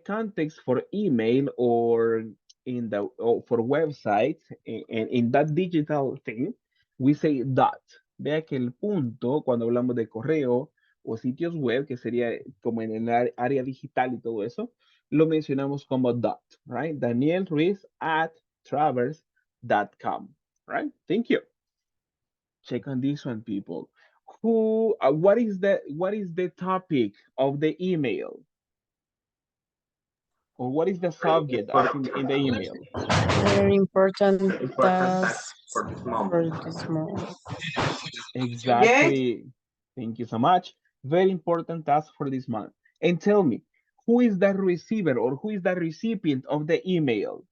context for email or for websites and in that digital thing, we say dot. Vea que el punto, cuando hablamos de correo o sitios web, que sería como en el área digital y todo eso, lo mencionamos como dot, right? Daniel Ruiz at travers.com, right? Thank you. Check on this one, people. What is the topic of the email? Or what is the subject of in the email? Very important Important task task for this for moment. this month. Exactly. Thank you so much. Very important task for this month. And tell me, who is the receiver or who is the recipient of the email?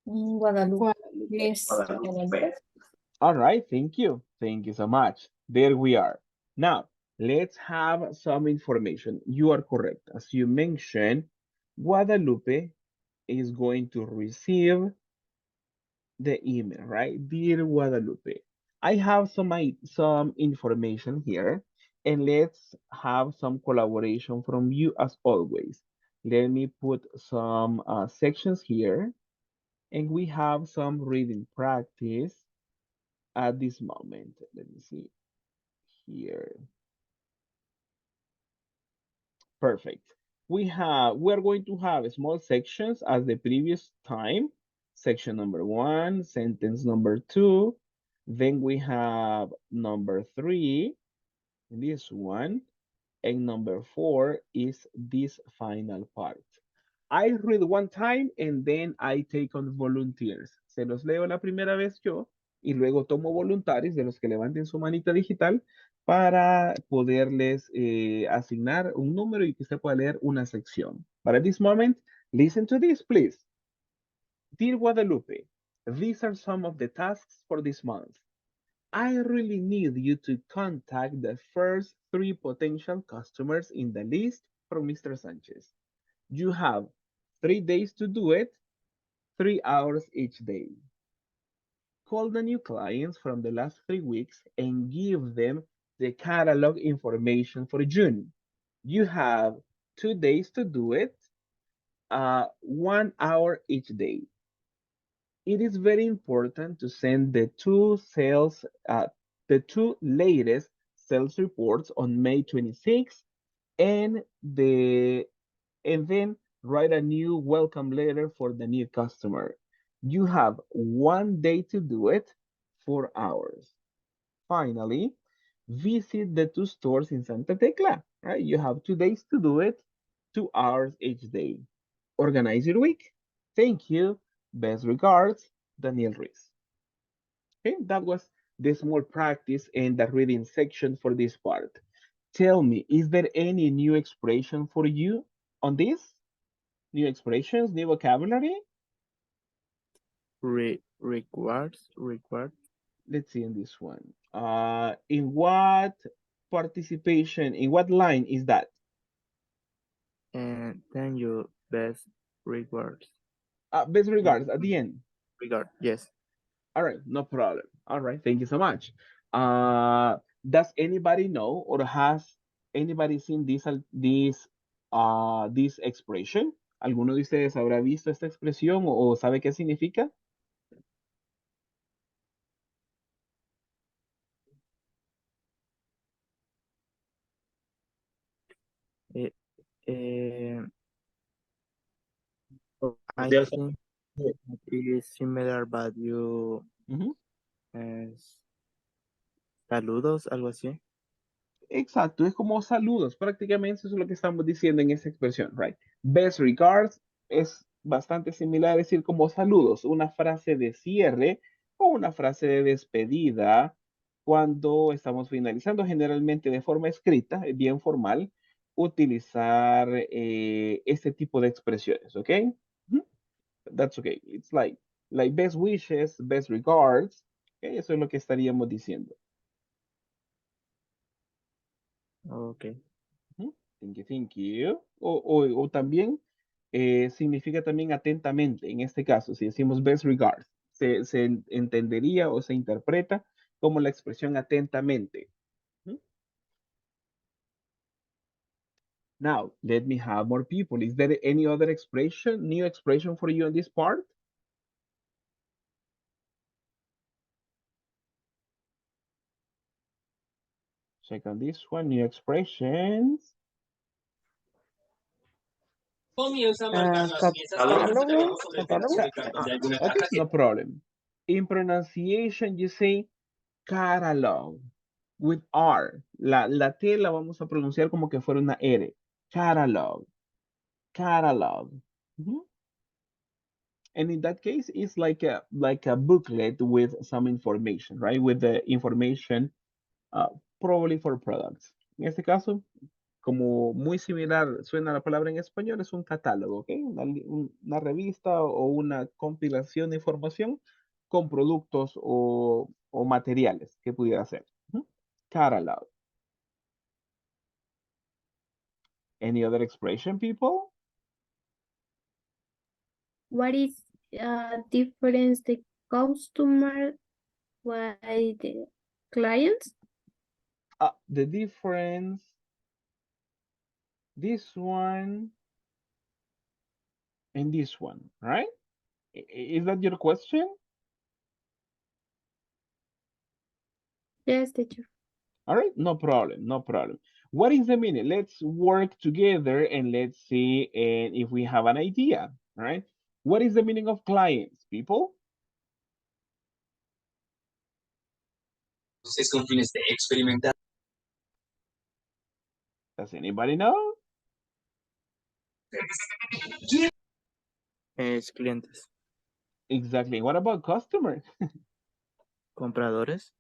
Guadalupe. Yes. Guadalupe. All right, thank you. Thank you so much. There we are. Now, let's have some information. You are correct. As you mentioned, Guadalupe is going to receive the email, right? Dear Guadalupe, I have some information here, and let's have some collaboration from you as always. Let me put some sections here, and we have some reading practice at this moment. Let me see here. Perfect. We're going to have small sections as the previous time. Section number 1, sentence number 2. Then we have number 3, this one. And number 4 is this final part. I read one time and then I take on volunteers. Se los leo la primera vez yo y luego tomo voluntarios de los que levanten su manita digital para poderles asignar un número y que usted pueda leer una sección. But at this moment, listen to this, please. Dear Guadalupe, these are some of the tasks for this month. I really need you to contact the first 3 potential customers in the list from Mr. Sanchez. You have 3 days to do it, 3 hours each day. Call the new clients from the last 3 weeks and give them the catalog information for June. You have 2 days to do it, 1 hour each day. It is very important to send the 2 latest sales reports on May 26th and then write a new welcome letter for the new customer. You have 1 day to do it, 4 hours. Finally, Visit the two stores in Santa Tecla, right? You have 2 days to do it, 2 hours each day. Organize your week. Thank you. Best regards, Daniel Ruiz. Okay, that was the small practice in the reading section for this part. Tell me, is there any new expression for you on this? New expressions, new vocabulary? Required. Let's see in this one. In what participation, in what line is that? And then your best regards. Best regards at the end. Yes. All right, no problem. All right, thank you so much. Does anybody know or has anybody seen this expression? ¿Alguno de ustedes habrá visto esta expresión o sabe qué significa? Eh, eh, I There's think it is similar, but you Ujú. saludos, algo así. Exacto, es como saludos, prácticamente eso es lo que estamos diciendo en esta expresión, right? Best regards es bastante similar a decir como saludos, una frase de cierre o una frase de despedida cuando estamos finalizando, generalmente de forma escrita, bien formal, utilizar este tipo de expresiones, ¿ok? Ujú. That's okay. It's like best wishes, best regards, ¿ok? Eso es lo que estaríamos diciendo. Okay. Ujú. Thank you. O también significa también atentamente. En este caso, si decimos best regards, se entendería o se interpreta como la expresión atentamente. Ujú. Now, let me have more people. Is there any other expression, new expression for you on this part? Check on this one, new expressions. Catálogo. Catálogo. Okay, no problem. In pronunciation, you say catalog with R. La T la vamos a pronunciar como que fuera una R. Catalog. Catalog. Mhm. And in that case, it's like a booklet with some information, right? With the information uh, probably for products. En este caso, como muy similar suena la palabra en español, es un catálogo, ¿ok? Una revista o una compilación de información con productos o materiales que pudiera ser. Ujú. Catalog. Any other expression, people? What is difference the customer by the clients? The difference, this one and this one, right? Is that your question? Yes, teacher. All right, no problem, no problem. What is the meaning? Let's work together and let's see if we have an idea, all right? What is the meaning of clients, people? Does anybody know? Es clientes. Exactly. What about customers? Compradores.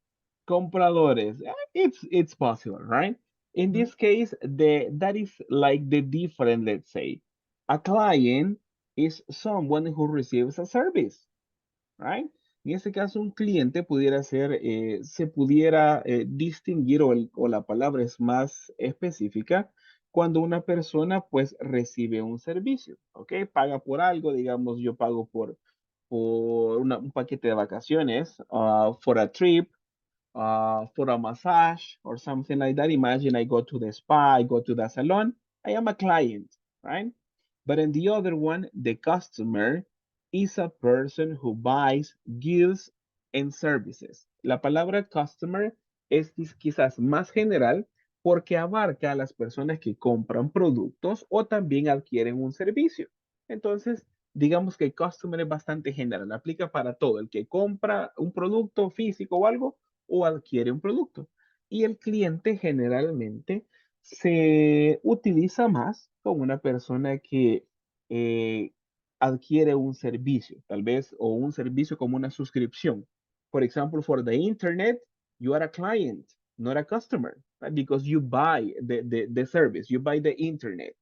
Compradores. It's possible, right? In this case, that is like the different, let's say. A client is someone who receives a service, right? En este caso, un cliente pudiera ser, se pudiera distinguir o la palabra es más específica cuando una persona pues recibe un servicio, ¿ok? Paga por algo, digamos, yo pago por un paquete de vacaciones, for a trip, for a massage or something like that. Imagine I go to the spa, I go to the salon. I am a client, right? But in the other one, the customer is a person who buys goods and services. La palabra customer es quizás más general porque abarca a las personas que compran productos o también adquieren un servicio. Entonces, digamos que customer es bastante general, aplica para todo, el que compra un producto físico o algo o adquiere un producto. Y el cliente generalmente se utiliza más con una persona que eh, adquiere un servicio, tal vez, o un servicio como una suscripción. For example, for the internet, you are a client, not a customer, right? Because you buy the service, you buy the internet.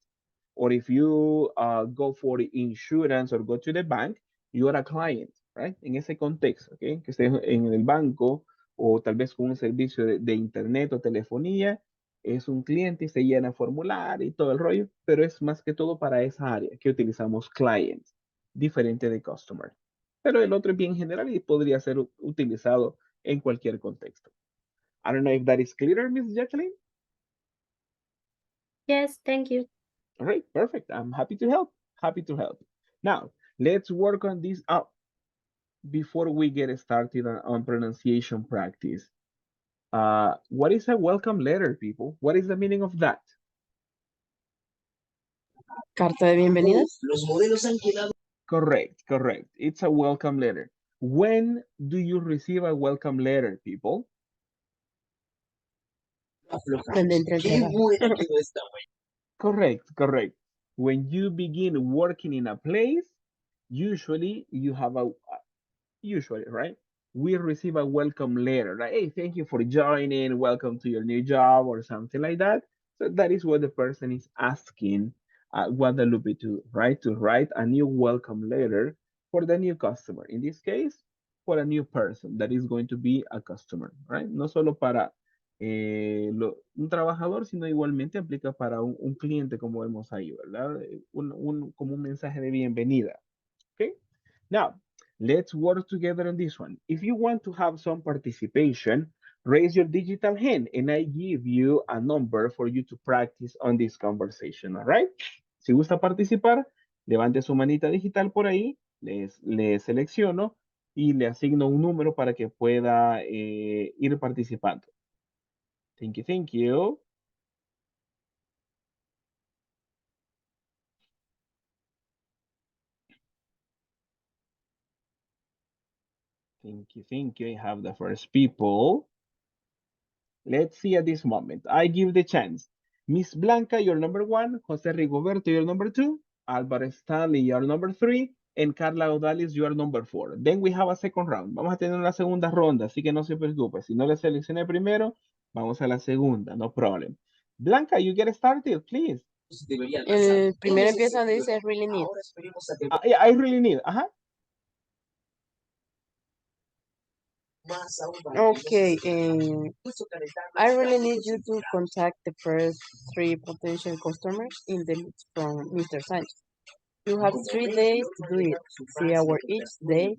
Or if you go for insurance or go to the bank, you are a client, right? En ese contexto, ¿ok? Que estés en el banco o tal vez con un servicio de internet o telefonía, es un cliente y se llena formulario y todo el rollo, pero es más que todo para esa área que utilizamos client, diferente de customer. Pero el otro es bien general y podría ser utilizado en cualquier contexto. I don't know if that is clear, Miss Jacqueline. Yes, thank you. All right, perfect. I'm happy to help. Happy to help. Now, let's work on this up before we get started on pronunciation practice. What is a welcome letter, people? What is the meaning of that? Carta de bienvenida. Correct, correct. It's a welcome letter. When do you receive a welcome letter, people? Donde entra el trabajo. Correct, correct. When you begin working in a place, usually you have usually, right? We receive a welcome letter, like, hey, thank you for joining, welcome to your new job, or something like that. So that is what the person is asking Guadalupe to, right? To write a new welcome letter for the new customer. In this case, for a new person that is going to be a customer, right? No solo para un trabajador, sino igualmente aplica para un cliente, como vemos ahí, ¿verdad? Como un mensaje de bienvenida. Okay? Now, let's work together on this one. If you want to have some participation, raise your digital hand and I give you a number for you to practice on this conversation, all right? Si gusta participar, levante su manita digital por ahí, le selecciono y le asigno un número para que pueda ir participando. Thank you, thank you. Thank you, thank you. I have the first people. Let's see at this moment. I give the chance. Miss Blanca, you're number one. Jose Rigoberto, you're number two. Álvaro Stanley, you're number three. And Carla Odalis, you are number four. Then we have a second round. Vamos a tener una segunda ronda, así que no se preocupe. Si no le seleccioné primero, vamos a la segunda, no problem. Blanca, you get started, please. El primero empieza donde dice really need. Yeah, I really need. Ajá. Okay, I really need you to contact the first three potential customers in the list from Mr. Sanchez. You have 3 days to do it, 3 hours each day.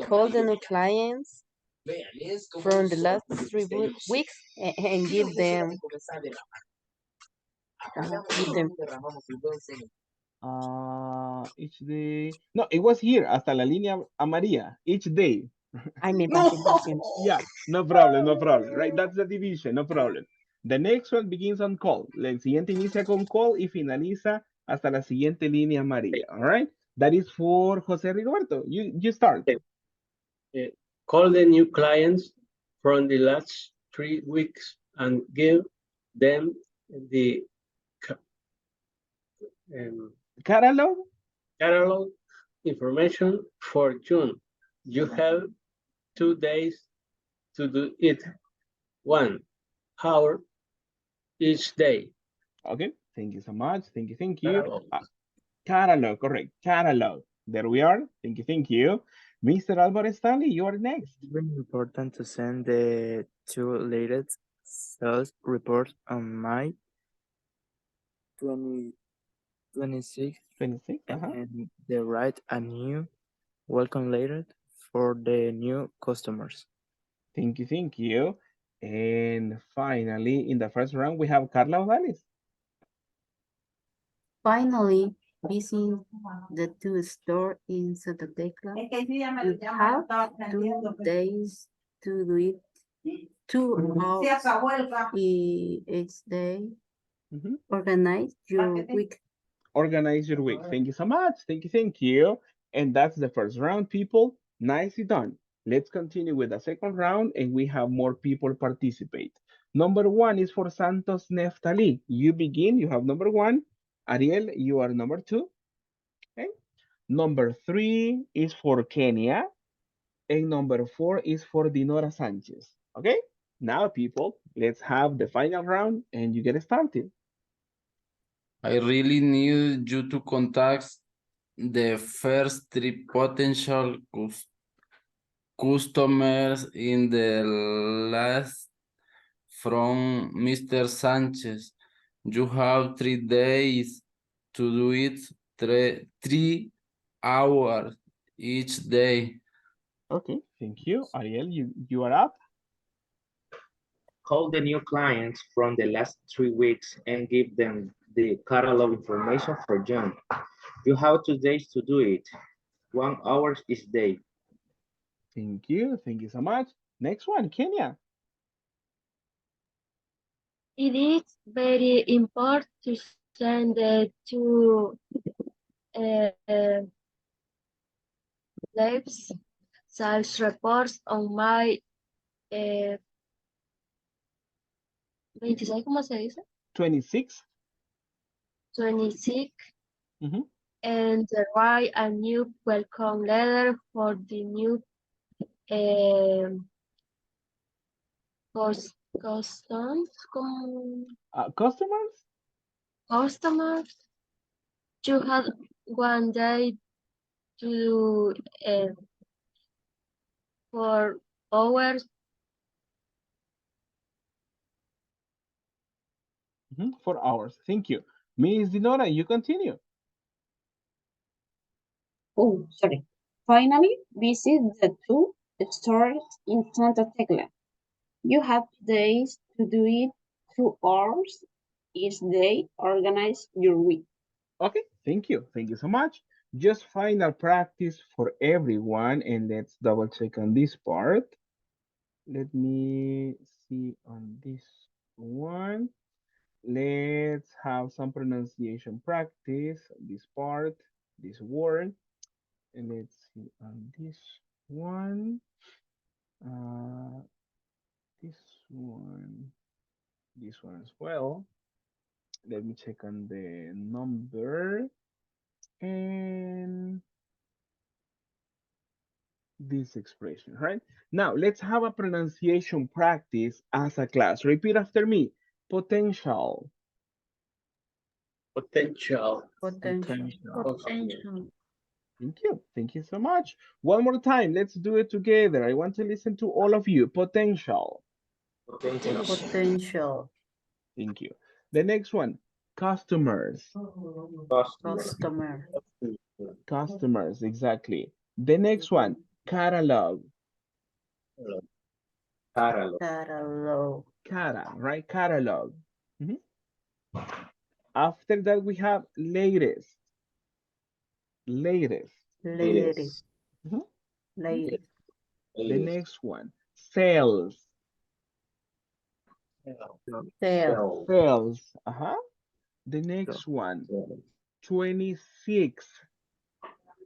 Call the new clients from the last 3 weeks and give them. Give them. Each day. No, it was here, hasta la línea amarilla. Each day. Ay, me pasé por ciento. Yeah, no problem, no problem. Right, that's the division, no problem. The next one begins on call. El siguiente inicia con call y finaliza hasta la siguiente línea amarilla. All right, that is for Jose Rigoberto. You start. Call the new clients from the last 3 weeks and give them the Catalog. catalog information for June. You have 2 days to do it. 1 hour each day. Okay, thank you so much. Thank you, thank you. Catalog, correct. Catalog. There we are. Thank you, thank you. Mr. Álvaro Stanley, you are next. It's very important to send the 2 latest sales reports on my 2026 26. and they write a new welcome letter for the new customers. Thank you, thank you. And finally, in the first round, we have Carla Odalis. Finally, visit the two store in Santa Tecla. You have 2 days to do it. 2 hours each day. Organize your week. Organize your week. Thank you so much. Thank you, thank you. And that's the first round, people. Nicely done. Let's continue with the second round and we have more people participate. Number one is for Santos Neftali. You begin, you have number one. Ariel, you are number two. Okay. Number three is for Kenya. And number four is for Dinora Sanchez. Okay. Now, people, let's have the final round and you get started. I really need you to contact the first three potential customers in the last from Mr. Sanchez. You have 3 days to do it, 3 hours each day. Okay, thank you. Ariel, you are up. Call the new clients from the last 3 weeks and give them the catalog information for June. You have 2 days to do it, 1 hour each day. Thank you. Thank you so much. Next one, Kenya. It is very important to send two uh, lives sales reports on my 26, ¿cómo se dice? 26. 26 Mhm. and write a new welcome letter for the new customs Customers? customers. You had 1 day to uh, 4 hours. 4 hours. Thank you. Miss Dinora, you continue. Oh, sorry. Finally, visit the two stores in Santa Tecla. You have days to do it, 2 hours each day. Organize your week. Okay, thank you. Thank you so much. Just final practice for everyone, and let's double check on this part. Let me see on this one. Let's have some pronunciation practice. This part, this word, and let's see on this one. Uh, this one, this one as well. Let me check on the number and this expression, right? Now, let's have a pronunciation practice as a class. Repeat after me. Potential. Potential. Potential. Potential. Thank you. Thank you so much. One more time. Let's do it together. I want to listen to all of you. Potential. Potential. Thank you. The next one. Customers. Customer. Customers, exactly. The next one. Catalog. Catalog. Catalog. Right? Catalog. Mhm. After that, we have latest. Latest. Latest. Mhm. Latest. The next one. Sales. Sale. Sales. The next one. 26.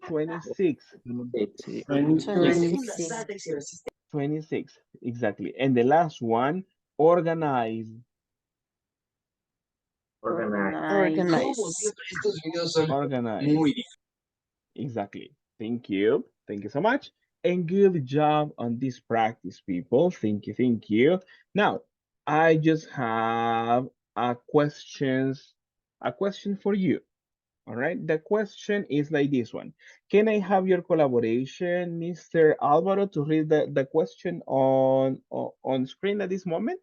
26. 26. 26. Exactly. And the last one. Organize. Organize. Organize. Exactly. Thank you. Thank you so much. And good job on this practice, people. Thank you. Thank you. Now, I just have a question for you. All right. The question is like this one. Can I have your collaboration, Mr. Alvaro, to read the question on screen at this moment?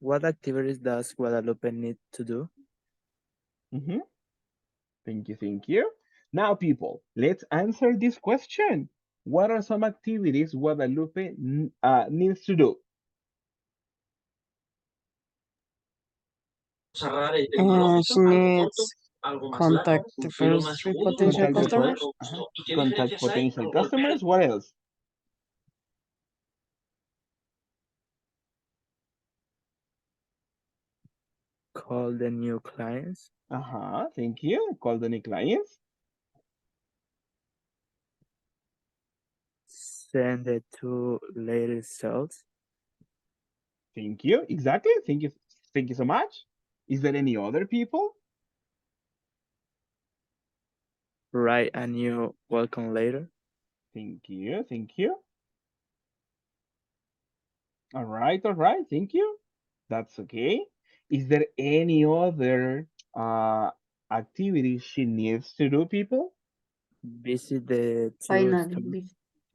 What activities does Guadalupe need to do? Mm-hmm. Thank you, thank you. Now, people, let's answer this question. What are some activities Guadalupe needs to do? She needs contact the first three potential Contact the customers. first, contact potential customers. What else? Call the new clients. Thank you. Call the new clients. send the two later results. Thank you. Exactly. Thank you. Thank you so much. Is there any other people? Write a new welcome letter. Thank you. Thank you. All right. All right. Thank you. That's okay. Is there any other activity she needs to do, people? Visit the two stores Finally,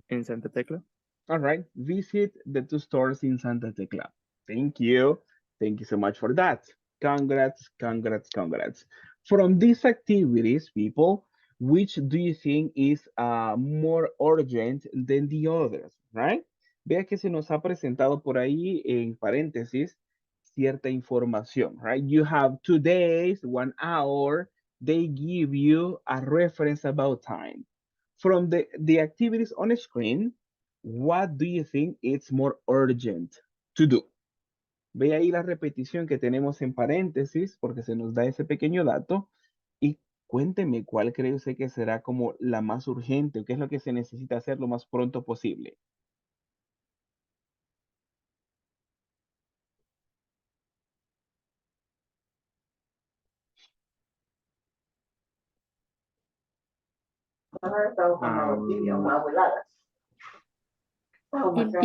in Santa Tecla. All right. Visit the two stores in Santa Tecla. Thank you. Thank you so much for that. Congrats, congrats, congrats. From these activities, people, which do you think is more urgent than the others, right? Vea que se nos ha presentado por ahí en paréntesis cierta información, right? You have 2 days, 1 hour. They give you a reference about time. From the activities on the screen, what do you think it's more urgent to do? Ve ahí la repetición que tenemos en paréntesis porque se nos da ese pequeño dato y cuénteme cuál cree usted que será como la más urgente o qué es lo que se necesita hacer lo más pronto posible.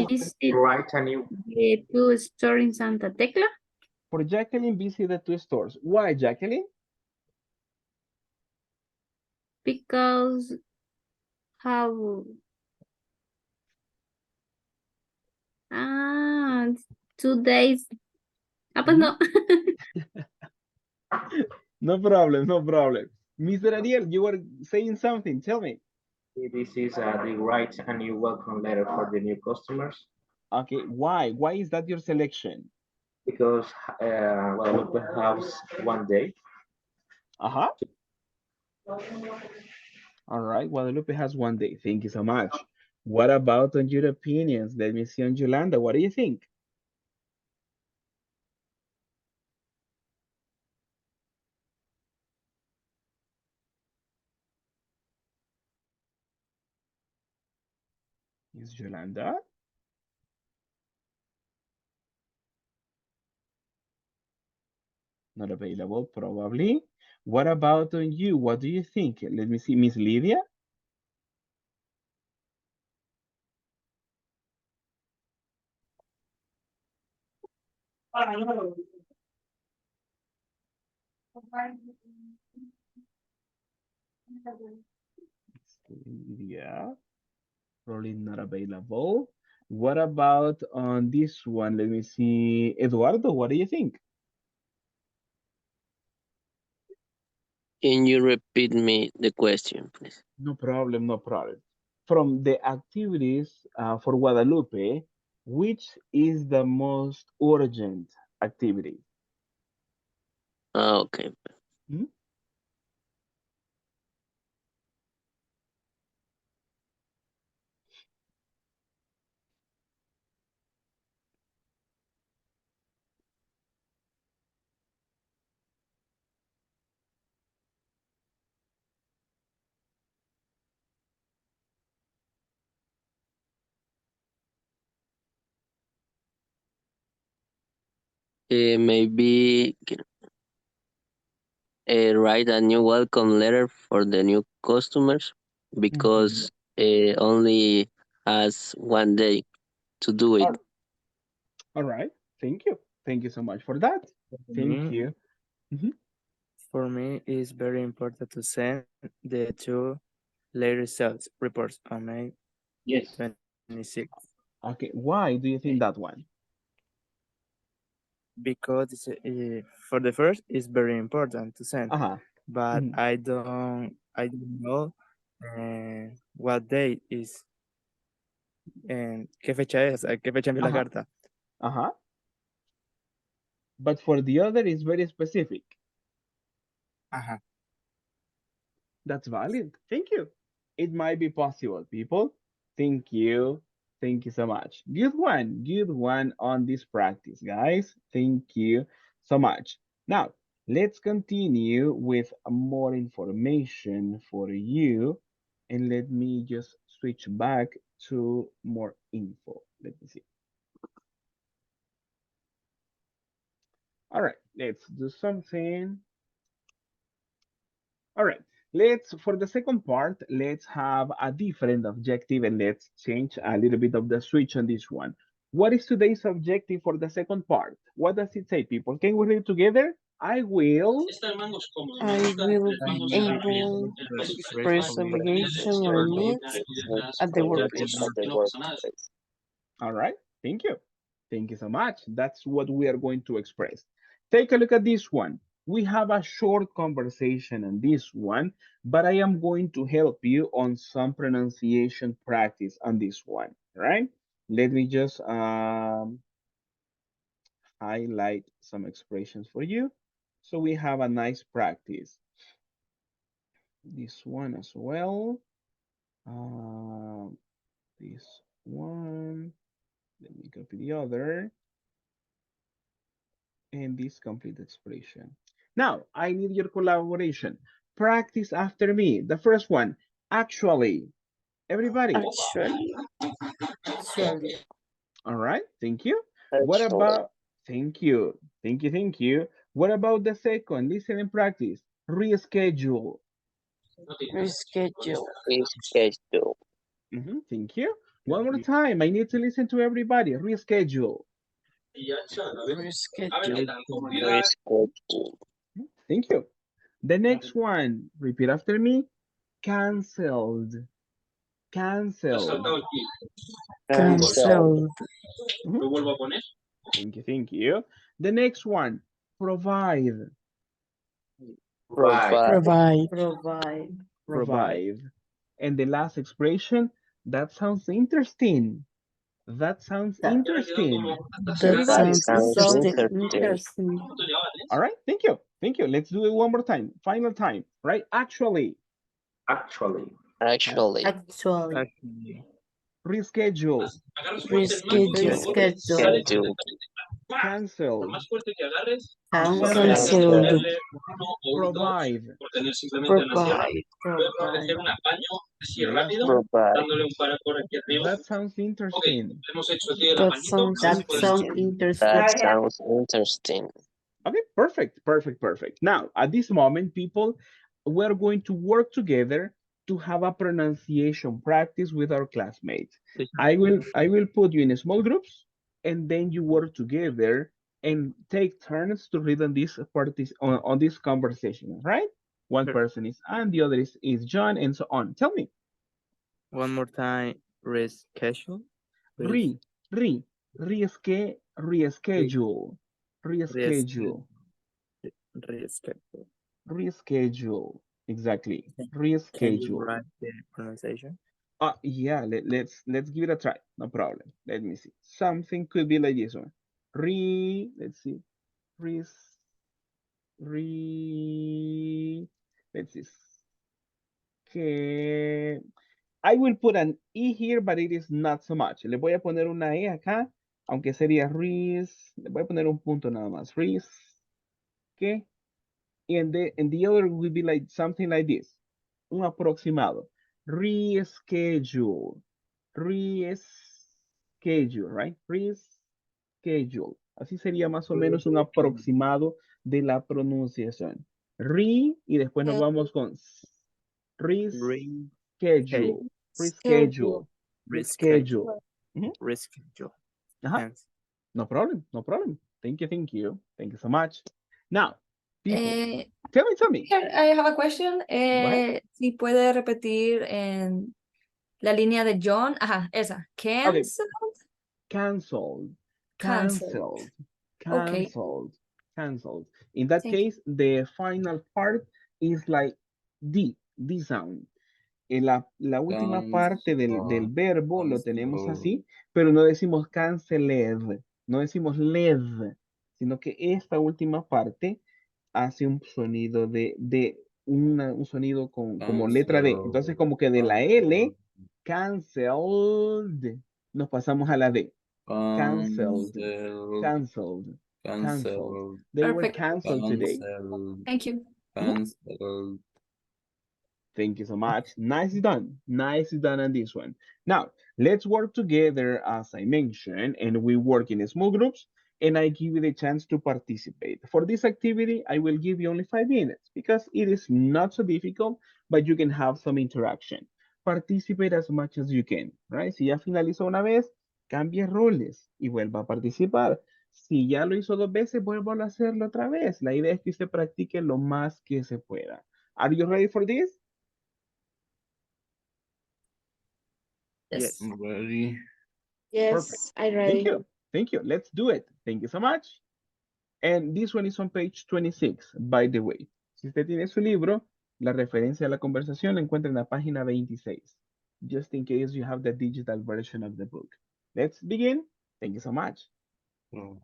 Visit Write a new the two store in Santa Tecla For Jacqueline, visit the two stores. Why, Jacqueline? because how 2 days. Pues no. No problem, no problem. Mr. Ariel, you were saying something. Tell me. This is the write a new welcome letter for the new customers Okay, why? Why is that your selection? because Guadalupe has 1 day. Uh-huh. All right, Guadalupe has 1 day. Thank you so much. What about on your opinions? Let me see on Yolanda. What do you think? Is Yolanda? Not available, probably. What about on you? What do you think? Let me see, Miss Lydia. Lydia, probably not available. What about on this one? Let me see. Eduardo, what do you think? Can you repeat me the question, please? No problem, no problem. From the activities for Guadalupe, which is the most urgent activity? Okay. Hmm? Maybe write a new welcome letter for the new customers Mhm. because only has 1 day to do it. All, all right. Thank you. Thank you so much for that. For Thank me, you. Mhm. for me, it's very important to send the two late results reports on May Yes. 26th Okay. Why do you think that one? because for the first, it's very important to send, Uh-huh. but Mhm. I don't know what day is qué fecha es, qué fecha envió la Uh-huh. carta. Uh-huh. But for the other, it's very specific. Ajá. That's valid. Thank you. It might be possible, people. Thank you. Thank you so much. Good one. Good one on this practice, guys. Thank you so much. Now, let's continue with more information for you. And let me just switch back to more info. Let me see. All right, let's do something. All right, for the second part, let's have a different objective and let's change a little bit of the switch on this one. What is today's objective for the second part? What does it say, people? Can we read it together? I will I will I be will be able able to to express express obligation obligations or or needs needs at the at the workplace. at the workplace. workplace. All right, thank you. Thank you so much. That's what we are going to express. Take a look at this one. We have a short conversation on this one, but I am going to help you on some pronunciation practice on this one, right? Let me just highlight some expressions for you. So we have a nice practice. This one as well. This one. Let me copy the other. And this complete expression. Now, I need your collaboration. Practice after me. The first one, actually. Everybody. Actually, Actually. All right, thank you. What Actually, about, thank you, thank you, thank you. What about the second? Listen and practice. Reschedule. reschedule, reschedule, Thank you. One more time. I need to listen to everybody. Reschedule. reschedule, reschedule, Thank you. The next one, repeat after me. Canceled. Canceled. cancel, cancel, Mhm. Thank you, thank you. The next one, provide, Right. provide, provide, Provide. Provide. provide. And the last expression, that sounds interesting. That sounds interesting. that that Everybody. sounds sounds So interesting. interesting. interesting. All right, thank you. Thank you. Let's do it one more time. Final time, right? Actually, Actually. Actually, Actually. Actually, reschedule, Reschedule, Reschedule. schedule, canceled, Cancel. canceled, cancel, cancel, provide. provide, Provide. And the last one, provide, that sounds interesting. that sounds That sounds interesting. that interesting. sounds interesting. Okay, perfect, perfect, perfect. Now, at this moment, people, we're going to work together to have a pronunciation practice with our classmates. teacher. I will put you in small groups, and then you work together and take turns to read on this on this conversation, right? One Perfect. person is Anne, the other is John, and so on. Tell me, One more time, reschedule, res, re, re, re, reschedule, reschedule, reschedule. reschedule. Reschedule. Exactly. Can you Reschedule. write the pronunciation? Yeah, let's give it a try. No problem. Let me see. Something could be like this one. Let's see. Res re let's see. Que I will put an E here, but it is not so much. Le voy a poner una E acá, aunque sería le voy a poner un punto nada más. Que and the other will be like something like this. Un aproximado. Reschedule. Reschedule, right? Reschedule. Así sería más o menos un aproximado de la pronunciación. Y después nos vamos con reschedule. Schedule. Reschedule. Reschedule, Reschedule. Mhm. reschedule. Ajá. Hence, No problem. No problem. Thank you. Thank you. Thank you so much. Now, people, Eh, tell me. I have a question. Go ahead. Si puede repetir en la línea de John. Ajá, esa. Okay. Cancel. Canceled. Cancel. Canceled. Okay. Canceled. Canceled. In that Thank you. case, the final part is like D sound. La última parte del Cancel, verbo lo tenemos cancel. así, pero no decimos canceled, no decimos led, sino que esta última parte hace un sonido un sonido como letra D. Cancel, Entonces, como que de la cancel, L, canceled, nos pasamos a la D. Canceled, cancel, canceled, canceled. cancel, cancel, They were Perfect. canceled today. cancel, Thank you. Mhm. cancel. Thank you so much. Nicely done. Nicely done on this one. Now, let's work together as I mentioned, and we work in small groups, and I give you the chance to participate. For this activity, I will give you only 5 minutes because it is not so difficult, but you can have some interaction. Participate as much as you can, right? Si ya finalizó una vez, cambie roles y vuelva a participar. Si ya lo hizo 2 veces, vuelva a hacerlo otra vez. La idea es que usted practique lo más que se pueda. Are you ready for this? Yes. Yes. Ready. Perfect. Yes, I'm Thank ready. you. Thank you. Let's do it. Thank you so much. And this one is on page 26, by the way. Si usted tiene su libro, la referencia a la conversación la encuentra en la página 26. Just in case you have the digital version of the book. Let's begin. Thank you so much. Oh.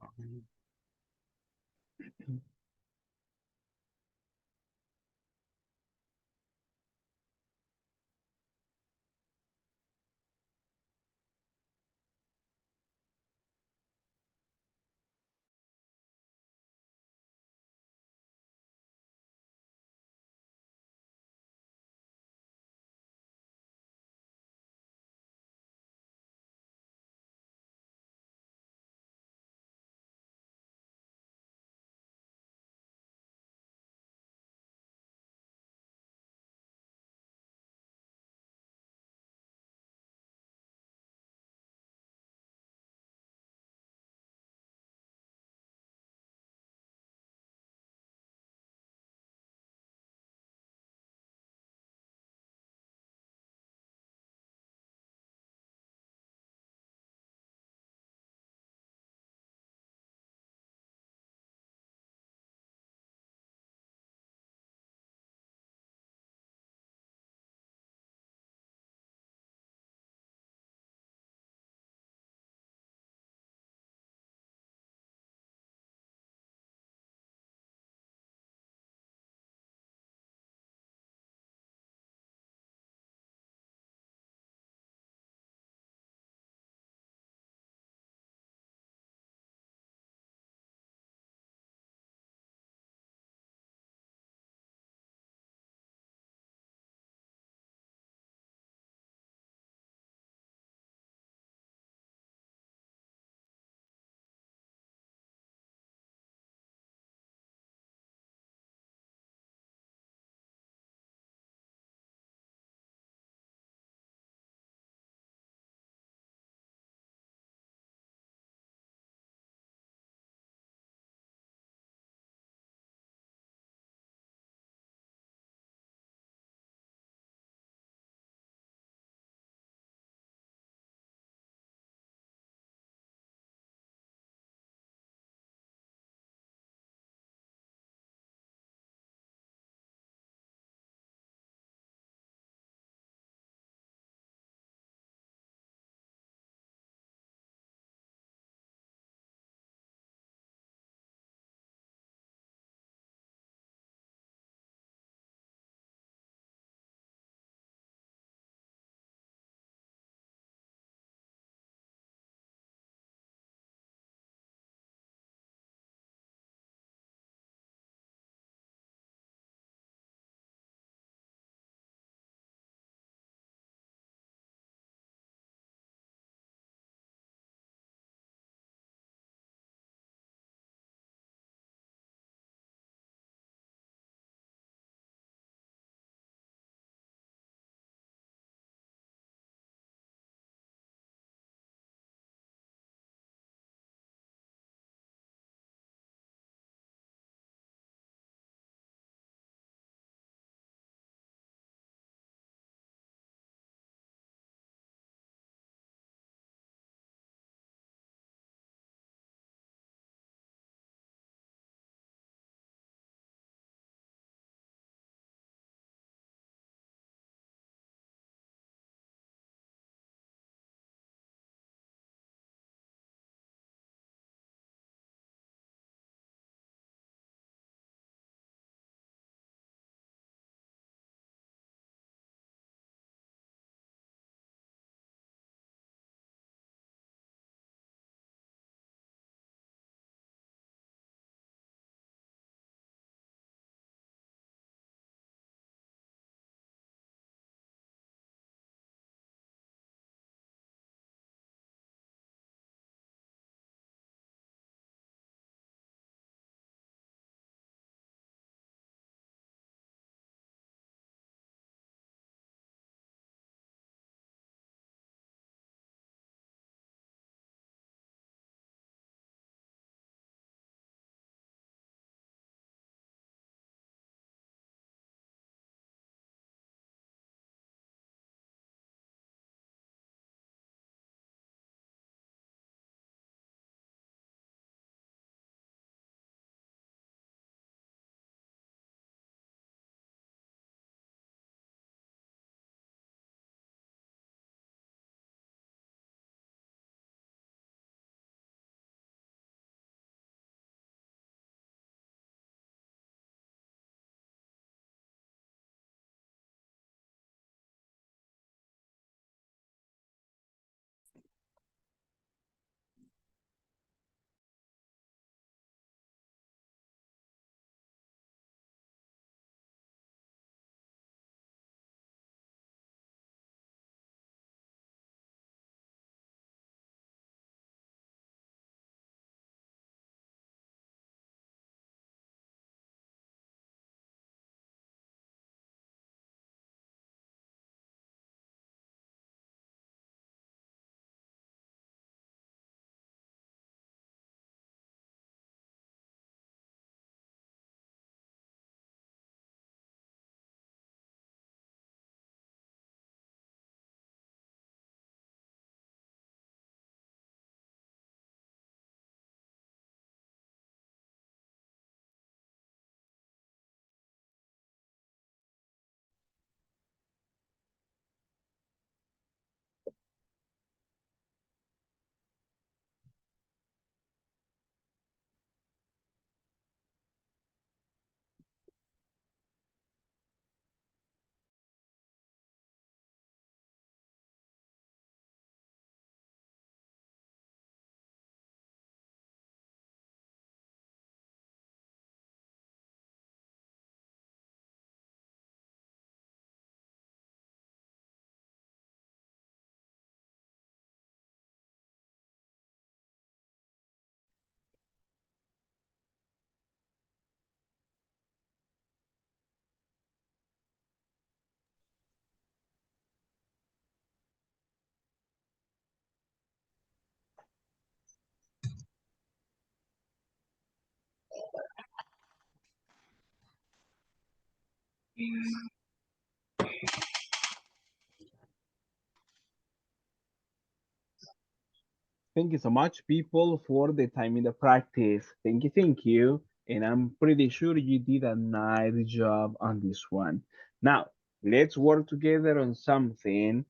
Thank you so much, people, for the time in the practice. Thank you, thank you. And I'm pretty sure you did a nice job on this one. Now, let's work together on something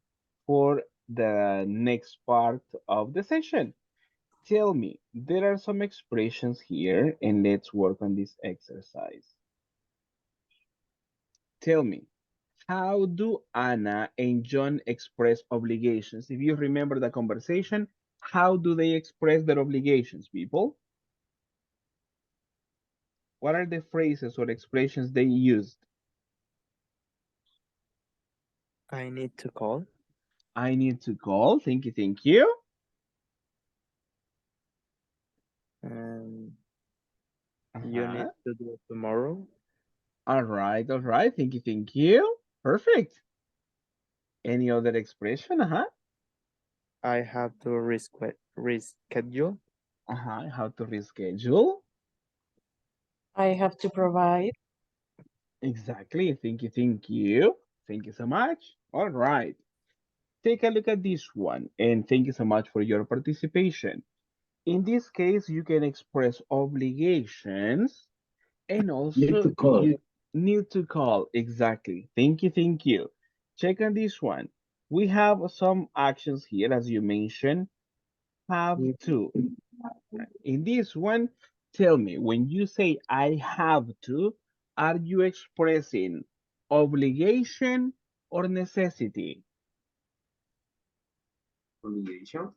for the next part of the session. Tell me, there are some expressions here, and let's work on this exercise. Tell me, how do Anna and John express obligations? If you remember the conversation, how do they express their obligations, people? What are the phrases or expressions they used? I need to call. I need to call. Thank you, thank you. And you need to do it tomorrow. All right, all right. Thank you, thank you. Perfect. Any other expression? I have to reschedule. How to reschedule. I have to provide. Exactly. Thank you, thank you. Thank you so much. All right. Take a look at this one, and thank you so much for your participation. In this case, you can express obligations and Need also to call. you need to call. Exactly. Thank you, thank you. Check on this one. We have some actions here, as you mentioned, have to. In this one, tell me, when you say I have to, are you expressing obligation or necessity? Obligation.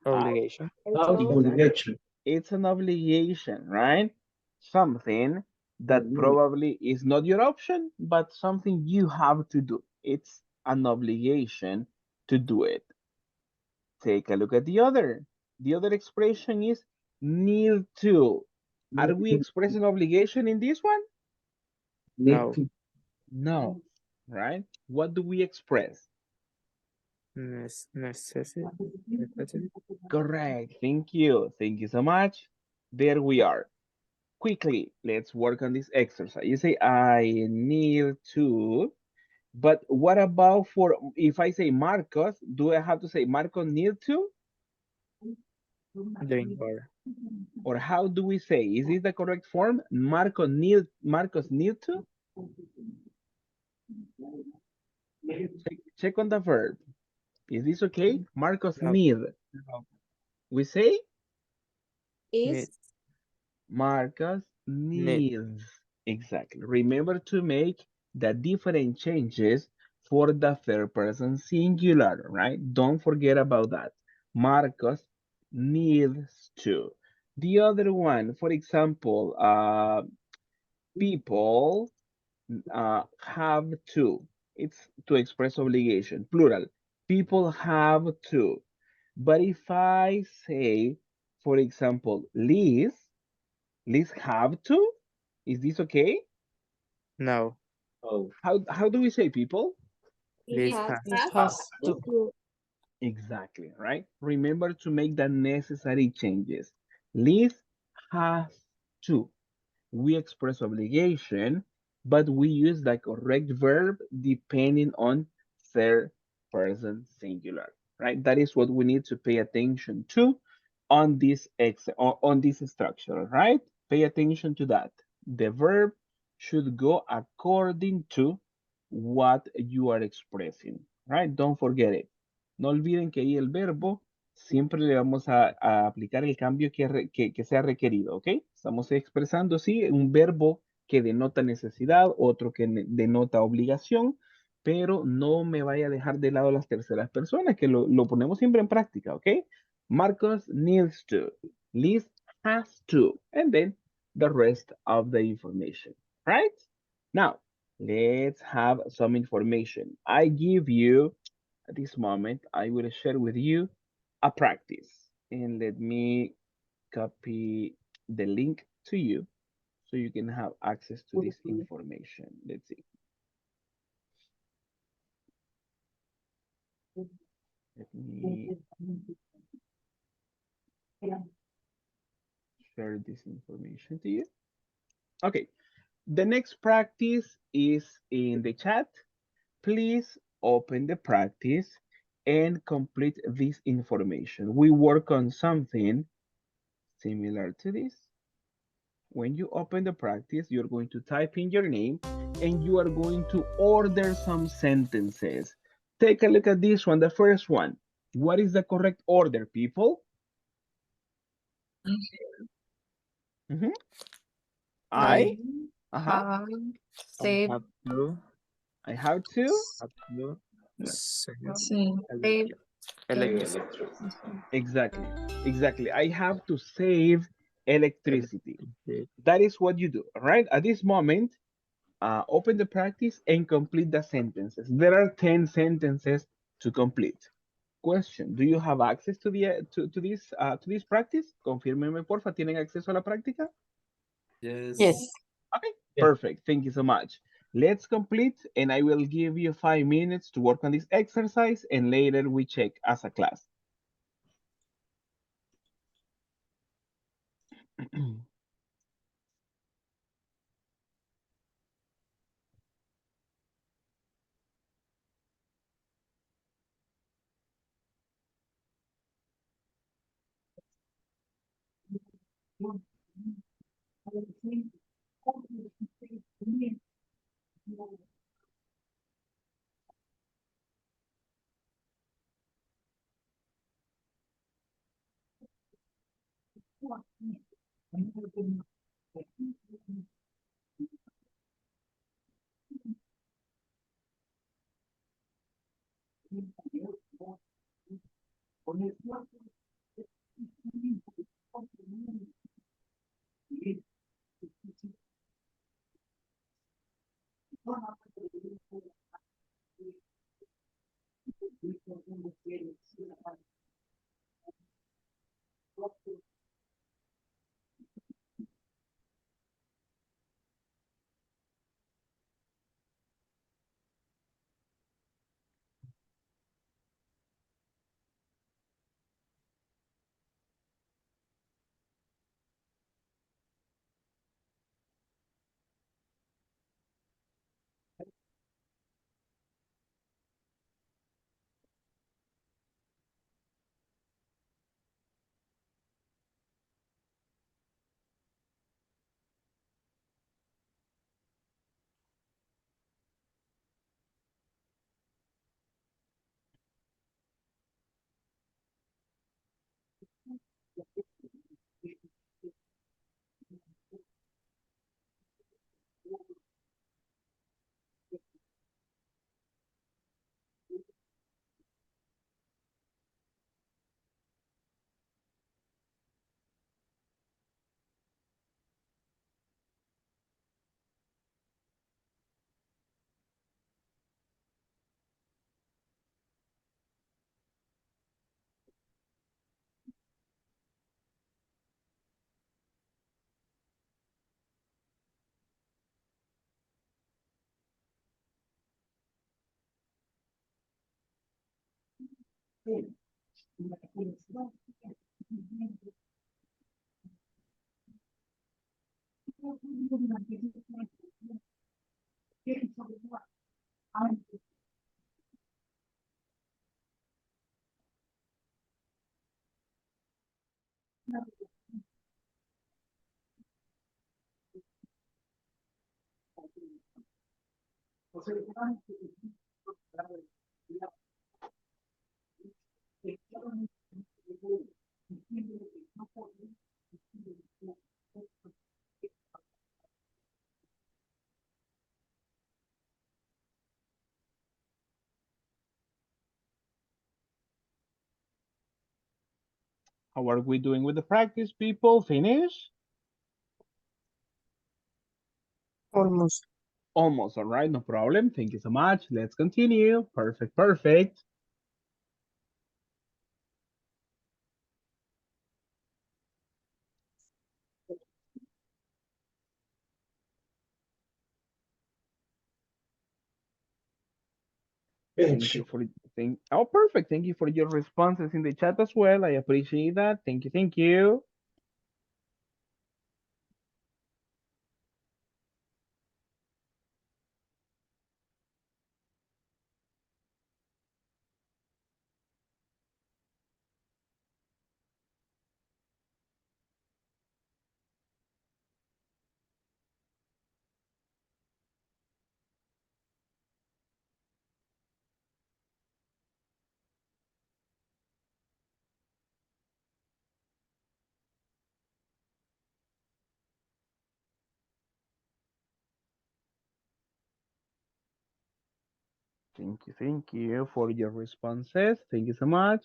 Obligation. Exactly. Obligation. It's an obligation, right? Something that Mhm. probably is not your option, but something you have to do. It's an obligation to do it. Take a look at the other. The other expression is need to. Are we expressing obligation in this one? Need No. to. No, right? What do we express? Necessity. Necessity. Correct. Thank you. Thank you so much. There we are. Quickly, let's work on this exercise. You say, I need to, but what about for, if I say Marcos, do I have to say Marcos need to? Drink water. Or how do we say? Is this the correct form? Marcos need to? Check on the verb. Is this okay? Marcos No. need. No. We say Is Needs. Marcos Need. needs. Exactly. Remember to make the different changes for the third person singular, right? Don't forget about that. Marcos needs to. The other one, for example, people have to. It's to express obligation, plural. People have to. But if I say, for example, Liz have to? Is this okay? No. Oh, How do we say people? Liz has has. It has has to. to. Exactly, right? Remember to make the necessary changes. Liz has to. We express obligation, but we use the correct verb depending on third person singular, right? That is what we need to pay attention to on on this structure, right? Pay attention to that. The verb should go according to what you are expressing, right? Don't forget it. No olviden que ahí el verbo siempre le vamos a aplicar el cambio que sea requerido, ¿ok? Estamos expresando, sí, un verbo que denota necesidad, otro que denota obligación, pero no me vaya a dejar de lado las terceras personas, que lo ponemos siempre en práctica, ¿ok? Marcos needs to, Liz has to, and then the rest of the information, right? Now, let's have some information. I give you, at this moment, I will share with you a practice. And let me copy the link to you so you can have access to this information. Let's see. Let me share this information to you. Okay. The next practice is in the chat. Please open the practice and complete this information. We work on something similar to this. When you open the practice, you're going to type in your name and you are going to order some sentences. Take a look at this one, the first one. What is the correct order, people? Mhm. I have I save have to I have to have to save save electricity. exactly. I have to save electricity. That is what you do, all right? At this moment, open the practice and complete the sentences. There are 10 sentences to complete. Question, do you have access to the to this practice? Confírmeme, porfa, ¿tienen acceso a la práctica? Yes. Yes. Okay, perfect. Thank you so much. Let's complete, and I will give you 5 minutes to work on this exercise, and later we check as a class. How are we doing with the practice, people? Finish? Almost. Almost, all right, no problem. Thank you so much. Let's continue. Perfect, perfect. Thank you for oh, perfect. Thank you for your responses in the chat as well. I appreciate that. Thank you, thank you. Thank you for your responses. Thank you so much.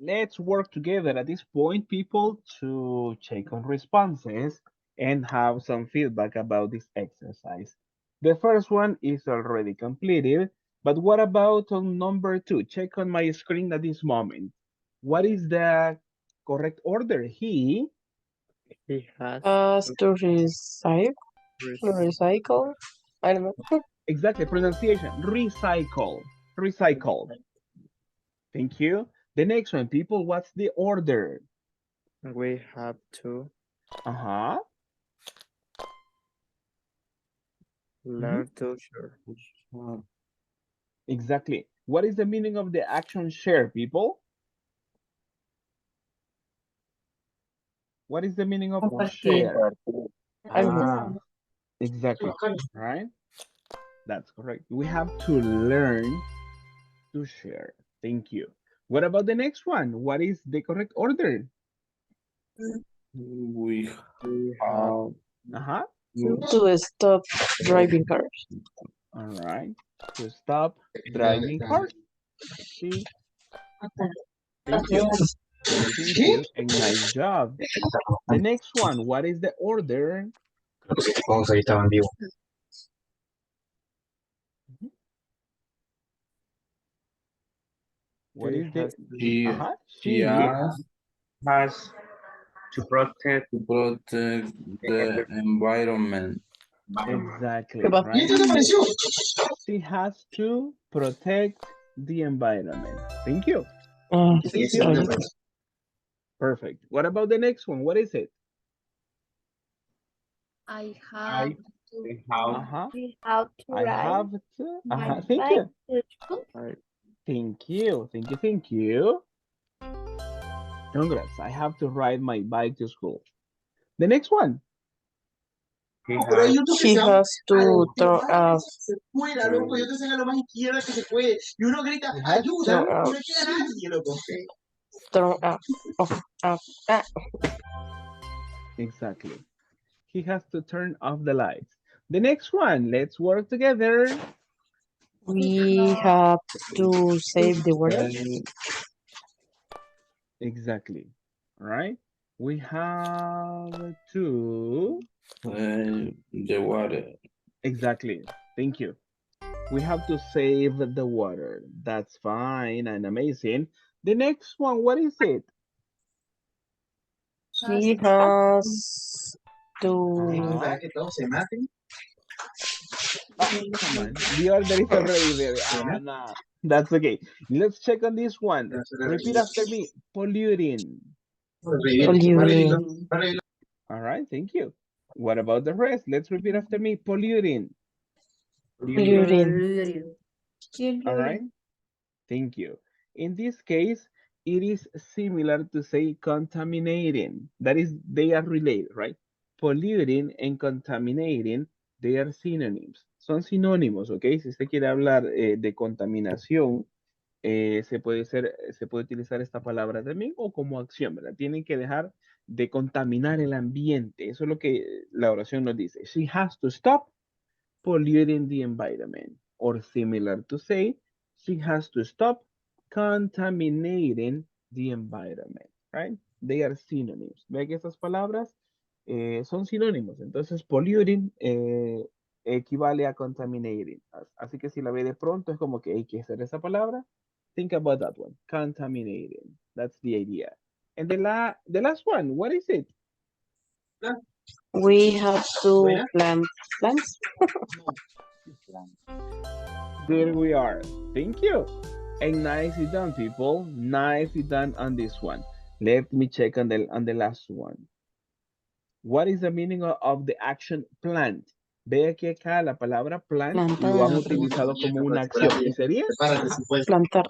Let's work together at this point, people, to check on responses and have some feedback about this exercise. The first one is already completed, but what about on number two? Check on my screen at this moment. What is the correct order? He has To recycle. I don't know. Exactly, pronunciation, recycle, recycle. Thank you. The next one, people, what's the order? we have to Uh-huh. learn to share. Exactly. What is the meaning of the action share, people? What is the meaning of Compartir. share? I don't know. Ah, exactly. Right? That's correct. We have to learn to share. Thank you. What about the next one? What is the correct order? We We have have Uh-huh. To stop driving cars. All right. To stop driving cars. See? Thank you. Thank you. And nice job. The next one, what is the order? What he is the has to she uh-huh? she She Has to protect protect the environment. ¿Qué exactly, pasa? right? She has to protect the environment. Thank you. Thank you. Right. Perfect. What about the next one? What is it? I have how Uh-huh. how to I ride have to. my Uh-huh. Thank bike you. to school. right. Thank you. Thank you. Thank you. Congrats. I have to ride my bike to school. The next one. he has He has to throw out. to He has Throw to. out. Throw out. Oh, out. Ah. Exactly. He has to turn off the lights. The next one. Let's work together. We have to save the water. Exactly. All right. We have to. The water. Exactly. Thank you. We have to save the water. That's fine and amazing. The next one, what is it? He has to. Uh-huh. Oh, come on. The order is already there. Ah, nah. That's okay. Let's check on this one. Repeat after me. Polluting. Polluting. All right. Thank you. What about the rest? Let's repeat after me. Polluting. Polluting. All right. Thank you. In this case, it is similar to say contaminating. That is, they are related, right? Polluting and contaminating, they are synonyms. Son sinónimos, ¿ok? Si usted quiere hablar de contaminación, se puede utilizar esta palabra también o como acción, ¿verdad? Tienen que dejar de contaminar el ambiente. Eso es lo que la oración nos dice. She has to stop polluting the environment. Or similar to say, she has to stop contaminating the environment, right? They are synonyms. Ve que estas palabras son sinónimos. Entonces, polluting equivale a contaminating. Así que si la ve de pronto es como que hay que hacer esa palabra. Think about that one. Contaminating. That's the idea. And the last one, what is it? We have to plant plants. There we are. Thank you. And nicely done, people. Nicely done on this one. Let me check on the last one. What is the meaning of the action plant? Ve que acá la palabra plant lo han Plantar. utilizado como una acción. ¿Y sería? Plantar.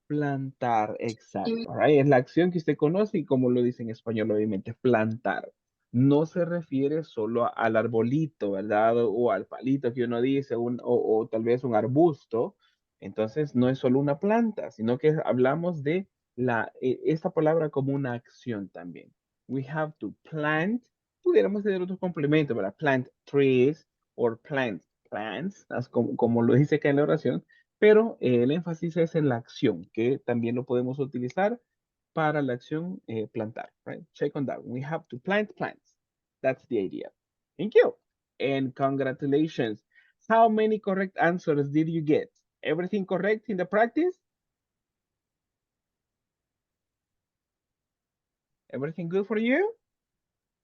Plantar, exacto. Right? Es la acción que usted conoce y como lo dice en español, obviamente, plantar. No se refiere solo al arbolito, ¿verdad? O al palito que uno dice, o tal vez un arbusto. Entonces, no es solo una planta, sino que hablamos de esta palabra como una acción también. We have to plant, pudiéramos tener otros complementos, ¿verdad? Plant trees or plant plants, como lo dice acá en la oración, pero el énfasis es en la acción, que también lo podemos utilizar para la acción plantar, right? Check on that. We have to plant plants. That's the idea. Thank you. And congratulations. How many correct answers did you get? Everything correct in the practice? Everything good for you?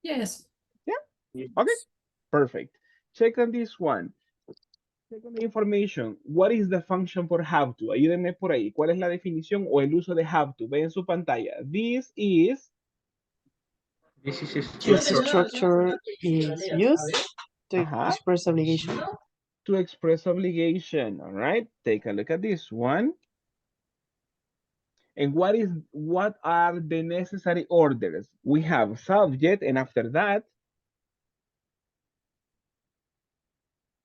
Yes. Yeah? Okay, perfect. Check on this one. Check on the information. What is the function for have to? Ayúdenme por ahí. ¿Cuál es la definición o el uso de have to? Ve en su pantalla. This is This structure. structure is used to Ajá, express obligation. to express obligation. All right, take a look at this one. And what are the necessary orders? We have subject, and after that,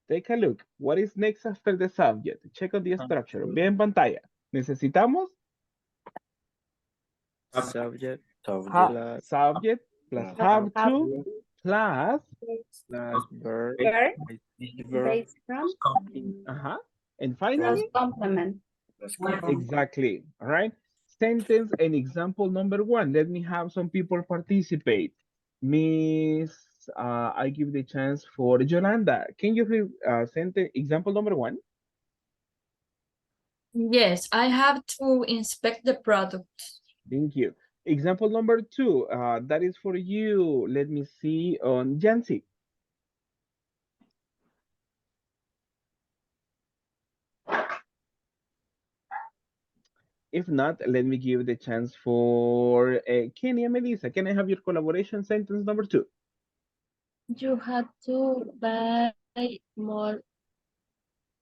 take a look. What is next after the subject? Check on the structure. Ve en pantalla. Necesitamos Subject Ha, subject plus have to plus plus verb, Verb verb based from uh-huh. And plus finally, complement. exactly. All right. Sentence and example number one. Let me have some people participate. Miss, I give the chance for Yolanda. Can you read sentence example number one? Yes, I have to inspect the product. Thank you. Example number two, that is for you. Let me see on Jancy. If not, let me give the chance for Kenny and Melissa. Can I have your collaboration sentence number two? You have to buy more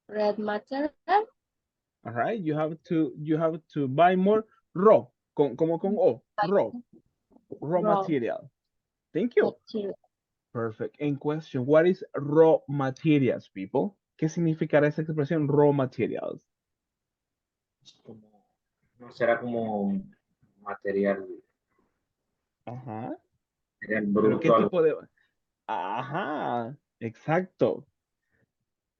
red material. All right, you have to buy more raw, como con O, raw Raw material. Thank you. material. Perfect. And question, what is raw materials, people? ¿Qué significará esa expresión raw materials? No será como material, Ajá. material Pero ¿qué bruto, algo. tipo de...? Ajá, exacto.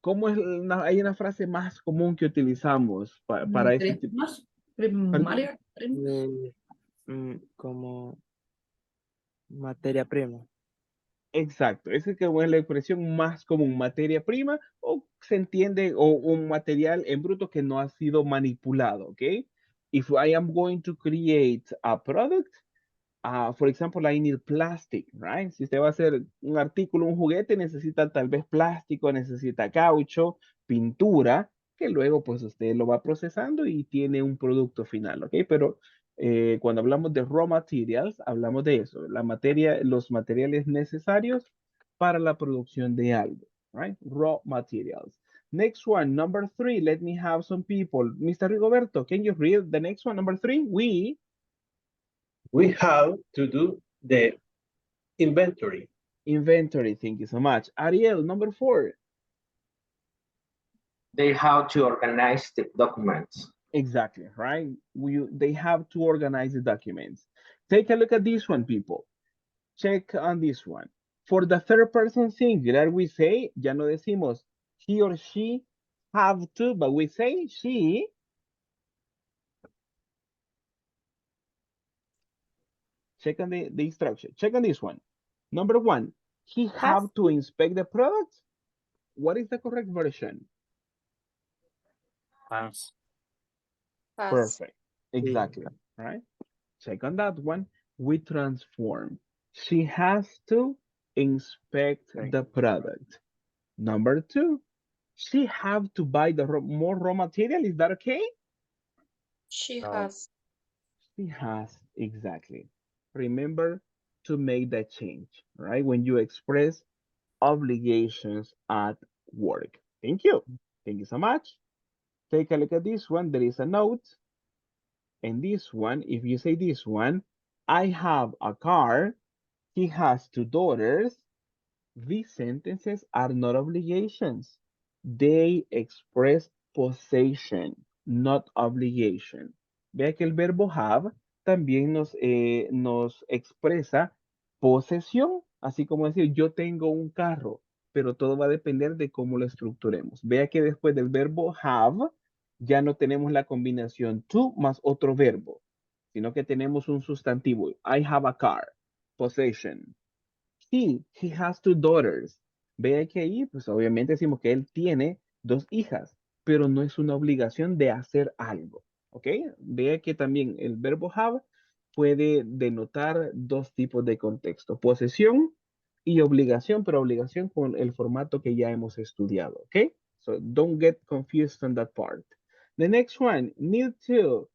¿Cómo es hay una frase más común que utilizamos para ese tipo? Más Perdón. primaria. como materia prima. Exacto, esa es como es la expresión más común, materia prima, o se entiende, o un material en bruto que no ha sido manipulado, ¿ok? If I am going to create a product, for example, I need plastic, right? Si usted va a hacer un artículo, un juguete, necesita tal vez plástico, necesita caucho, pintura, que luego pues usted lo va procesando y tiene un producto final, ¿ok? Pero cuando hablamos de raw materials, hablamos de eso, la materia, los materiales necesarios para la producción de algo, right? Raw materials. Next one, number three, let me have some people. Mr. Rigoberto, can you read the next one, number three? We have to do the inventory. Inventory, thank you so much. Ariel, number four. They have to organize the documents. Exactly, right? They have to organize the documents. Take a look at this one, people. Check on this one. For the third person singular, we say, ya no decimos he or she have to, but we say she. Check on the instruction. Check on this one. Number one, he have to inspect the product. What is the correct version? Pass. Perfect. Exactly, right? Check on that one. We transform. She has to inspect the product. Number two, she have to buy the more raw material. Is that okay? She has. She has, exactly. Remember to make that change, right? When you express obligations at work. Thank you. Thank you so much. Take a look at this one. There is a note. And this one, if you say this one, I have a car. He has two daughters. These sentences are not obligations. They express possession, not obligation. Vea que el verbo have también nos expresa posesión, así como decir yo tengo un carro, pero todo va a depender de cómo lo estructuremos. Vea que después del verbo have ya no tenemos la combinación to más otro verbo, sino que tenemos un sustantivo. I have a car, possession. He has two daughters. Vea que ahí, pues obviamente decimos que él tiene dos hijas, pero no es una obligación de hacer algo. ¿Ok? Vea que también el verbo have puede denotar dos tipos de contexto, posesión y obligación, pero obligación con el formato que ya hemos estudiado. ¿Ok? So don't get confused on that part. The next one, need to.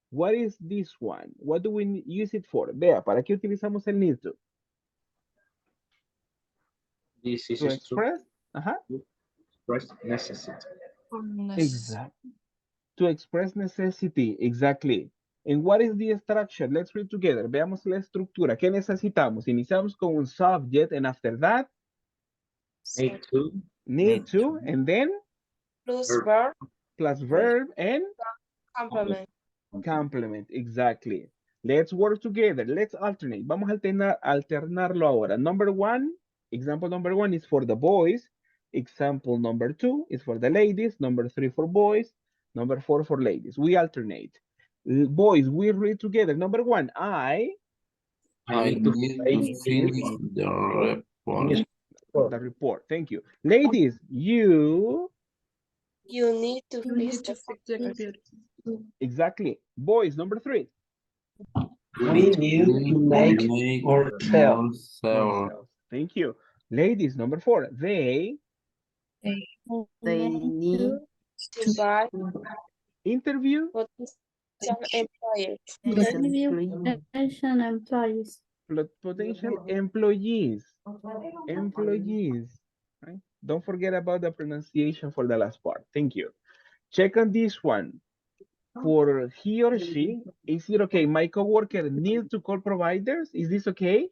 What is this one? What do we use it for? Vea, ¿para qué utilizamos el need to? This is To true. express, ajá, Express necessity. exactly. To express necessity, exactly. And what is the structure? Let's read together. Veamos la estructura. ¿Qué necesitamos? Iniciamos con un subject and after that, Need to. need to, and then Plus Verb. verb plus verb and complement. complement, exactly. Let's work together. Let's alternate. Vamos a alternarlo ahora. Number one, example number one is for the boys. Example number two is for the ladies. Number three for boys. Number four for ladies. We alternate. Boys, we read together. Number one, I I need to need to finish finish the report. the report. Thank you. Ladies, you, You need to You fix need the to fix the computer. computer. exactly. Boys, number three. We need to make or sell. Ourselves. Thank you. Ladies, number four. They need To buy Interview. potential employers. Interview essentially potential employees. Potential employees. Employees. Right? Don't forget about the pronunciation for the last part. Thank you. Check on this one. For he or she, is it okay? My coworker needs to call providers. Is this okay?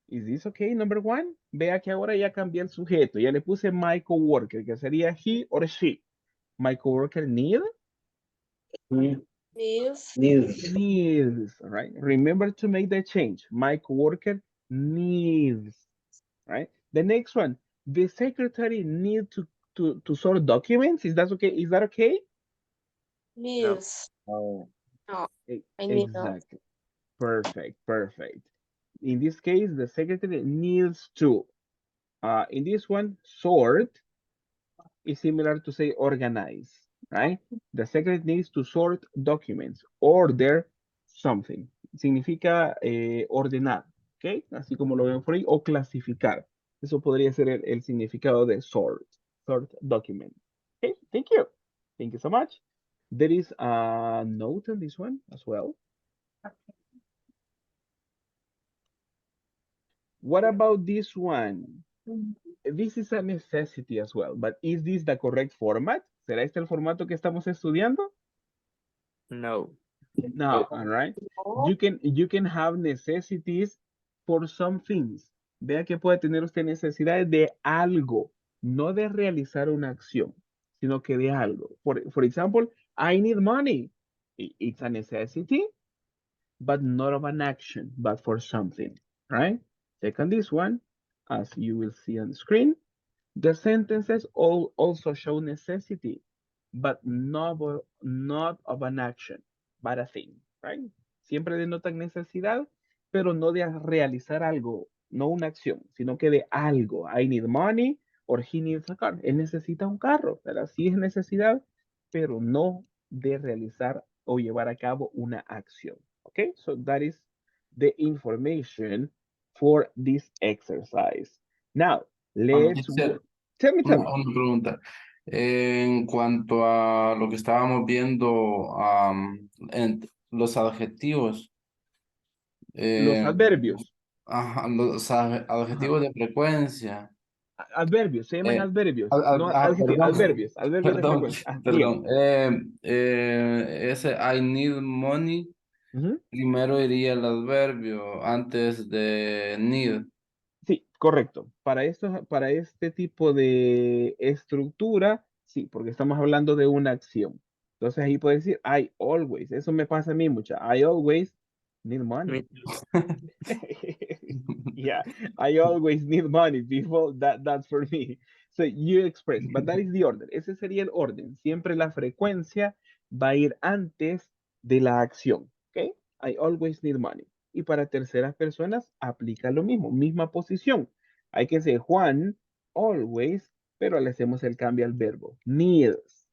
Is this okay? Number one. Vea que ahora ya cambié el sujeto. Ya le puse my coworker, que sería he or she. My coworker need. Needs Needs. All right. Remember to make the change. My coworker needs. Right. The next one. The secretary need to sort documents. Is that okay? Is that okay? needs. Oh, No, I need not. Exactly. Perfect. Perfect. In this case, the secretary needs to. In this one, sort is similar to say organize, right? The secretary needs to sort documents, order something. Significa ordenar, ¿ok? Así como lo ven por ahí, o clasificar. Eso podría ser el significado de sort document. Okay, thank you. Thank you so much. There is a note on this one as well. What about this one? This is a necessity as well, but is this the correct format? ¿Será este el formato que estamos estudiando? No. No, all right. You can have necessities for some things. Vea que puede tener usted necesidades de algo, no de realizar una acción, sino que de algo. For example, I need money. It's a necessity, but not of an action, but for something, right? Check on this one, as you will see on the screen. The sentences all also show necessity, but not of an action, but a thing, right? Siempre denotan necesidad, pero no de realizar algo, no una acción, sino que de algo. I need money or he needs a car. Él necesita un carro, ¿verdad? Sí es necesidad, pero no de realizar o llevar a cabo una acción. Okay, so that is the information for this exercise. Now, let's Excel, work. Tell me. una pregunta. En cuanto a lo que estábamos viendo, en los adjetivos, Los eh, adverbios. ajá, los Ajá. adjetivos de frecuencia. Adverbios, se llaman adverbios. No adjetivos, Perdón, adverbios de perdón, frecuencia. Dígame. perdón. Ese I need money, primero iría el adverbio antes de need. Sí, correcto. Para este tipo de estructura, Sí, porque estamos hablando de una acción. Entonces ahí puedes decir, I always. Eso me pasa a mí mucho. I always need money. Me Yeah, I always need money, people. That's for me. So you express, but that is the order. Ese sería el orden. Siempre la frecuencia va a ir antes de la acción. ¿Ok? I always need money. Y para terceras personas aplica lo mismo, misma posición. Hay que decir Juan always, pero le hacemos el cambio al verbo. Needs.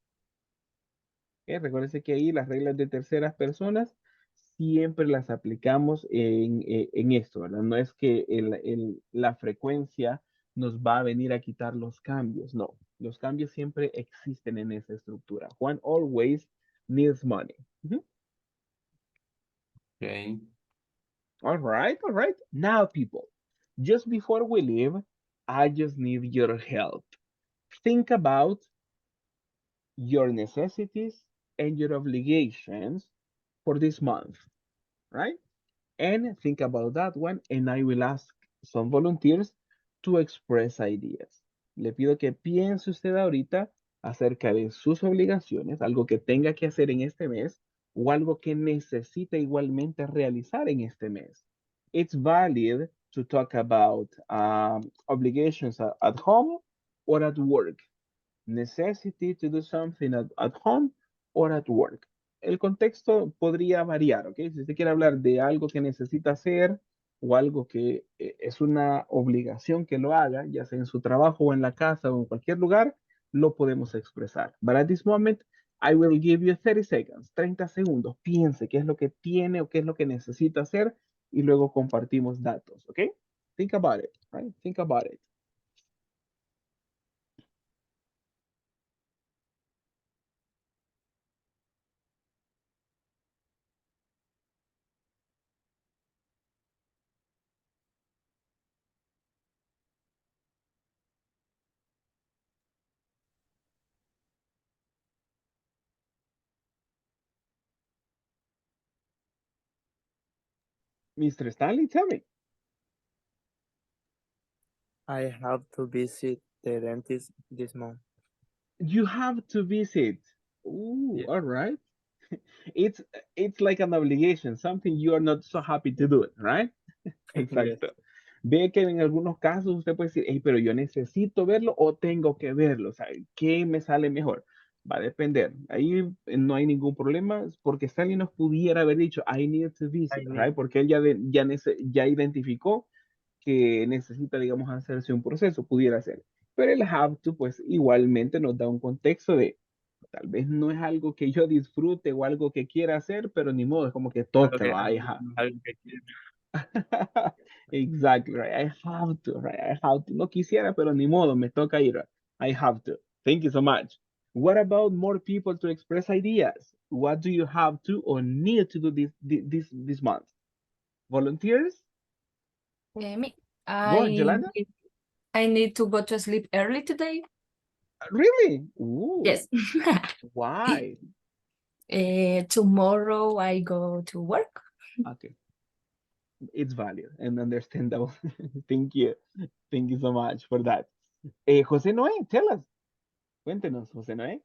Recuérdense que ahí las reglas de terceras personas siempre las aplicamos en esto, ¿verdad? No es que la frecuencia nos va a venir a quitar los cambios, no. Los cambios siempre existen en esa estructura. Juan always needs money. Ujú. Okay. All right, all right. Now, people, just before we leave, I just need your help. Think about your necessities and your obligations for this month, right? And think about that one, and I will ask some volunteers to express ideas. Le pido que piense usted ahorita acerca de sus obligaciones, algo que tenga que hacer en este mes o algo que necesita igualmente realizar en este mes. It's valid to talk about obligations at home or at work. Necessity to do something at home or at work. El contexto podría variar, ¿ok? Si usted quiere hablar de algo que necesita hacer o algo que es una obligación que lo haga, ya sea en su trabajo o en la casa o en cualquier lugar, lo podemos expresar. But at this moment, I will give you 30 seconds, 30 segundos. Piense qué es lo que tiene o qué es lo que necesita hacer y luego compartimos datos, ¿ok? Think about it, right? Think about it. Mr. Stanley, tell me. I have to visit the dentist this month. You have to visit. Ooh, Yeah. all right. It's it's like an obligation, something you are not so happy to do it, right? Yes. Exacto. Ve que en algunos casos usted puede decir, hey, pero yo necesito verlo o tengo que verlo. O sea, ¿qué me sale mejor? Va a depender. Ahí no hay ningún problema porque Stanley nos pudiera haber dicho, I need to I visit, need. right? Porque él ya identificó que necesita, digamos, hacerse un proceso, pudiera ser. Pero el have to, pues igualmente nos da un contexto de, tal vez no es algo que yo disfrute o algo que quiera hacer, pero ni modo, es como que toca, Okay. I have. Exactly, right. I have to, right? I have to. No quisiera, pero ni modo, me toca ir. I have to. Thank you so much. What about more people to express ideas? What do you have to or need to do this month? Volunteers? Me. Go on, I Yolanda. I need to go to sleep early today. Really? Ooh, Yes. why? Tomorrow I go to work. Okay, it's valid and understandable. Thank you. Thank you so much for that. Jose Noé, tell us. Cuéntenos, Jose Noé.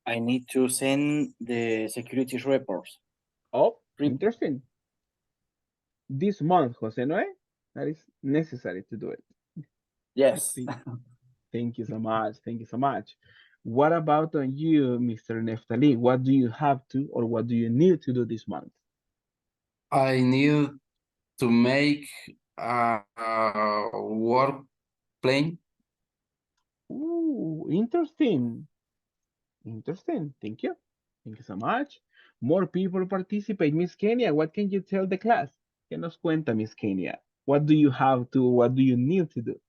I need to send the security reports. Oh, interesting. This month, Jose Noé, that is necessary to do it. Yes. Thank you so much. Thank you so much. What about on you, Mr. Neftali? What do you have to or what do you need to do this month? I need to make a work plan. Ooh, interesting. Interesting. Thank you. Thank you so much. More people participate. Miss Kenya, what can you tell the class? ¿Qué nos cuenta, Miss Kenya? What do you have to, what do you need to do?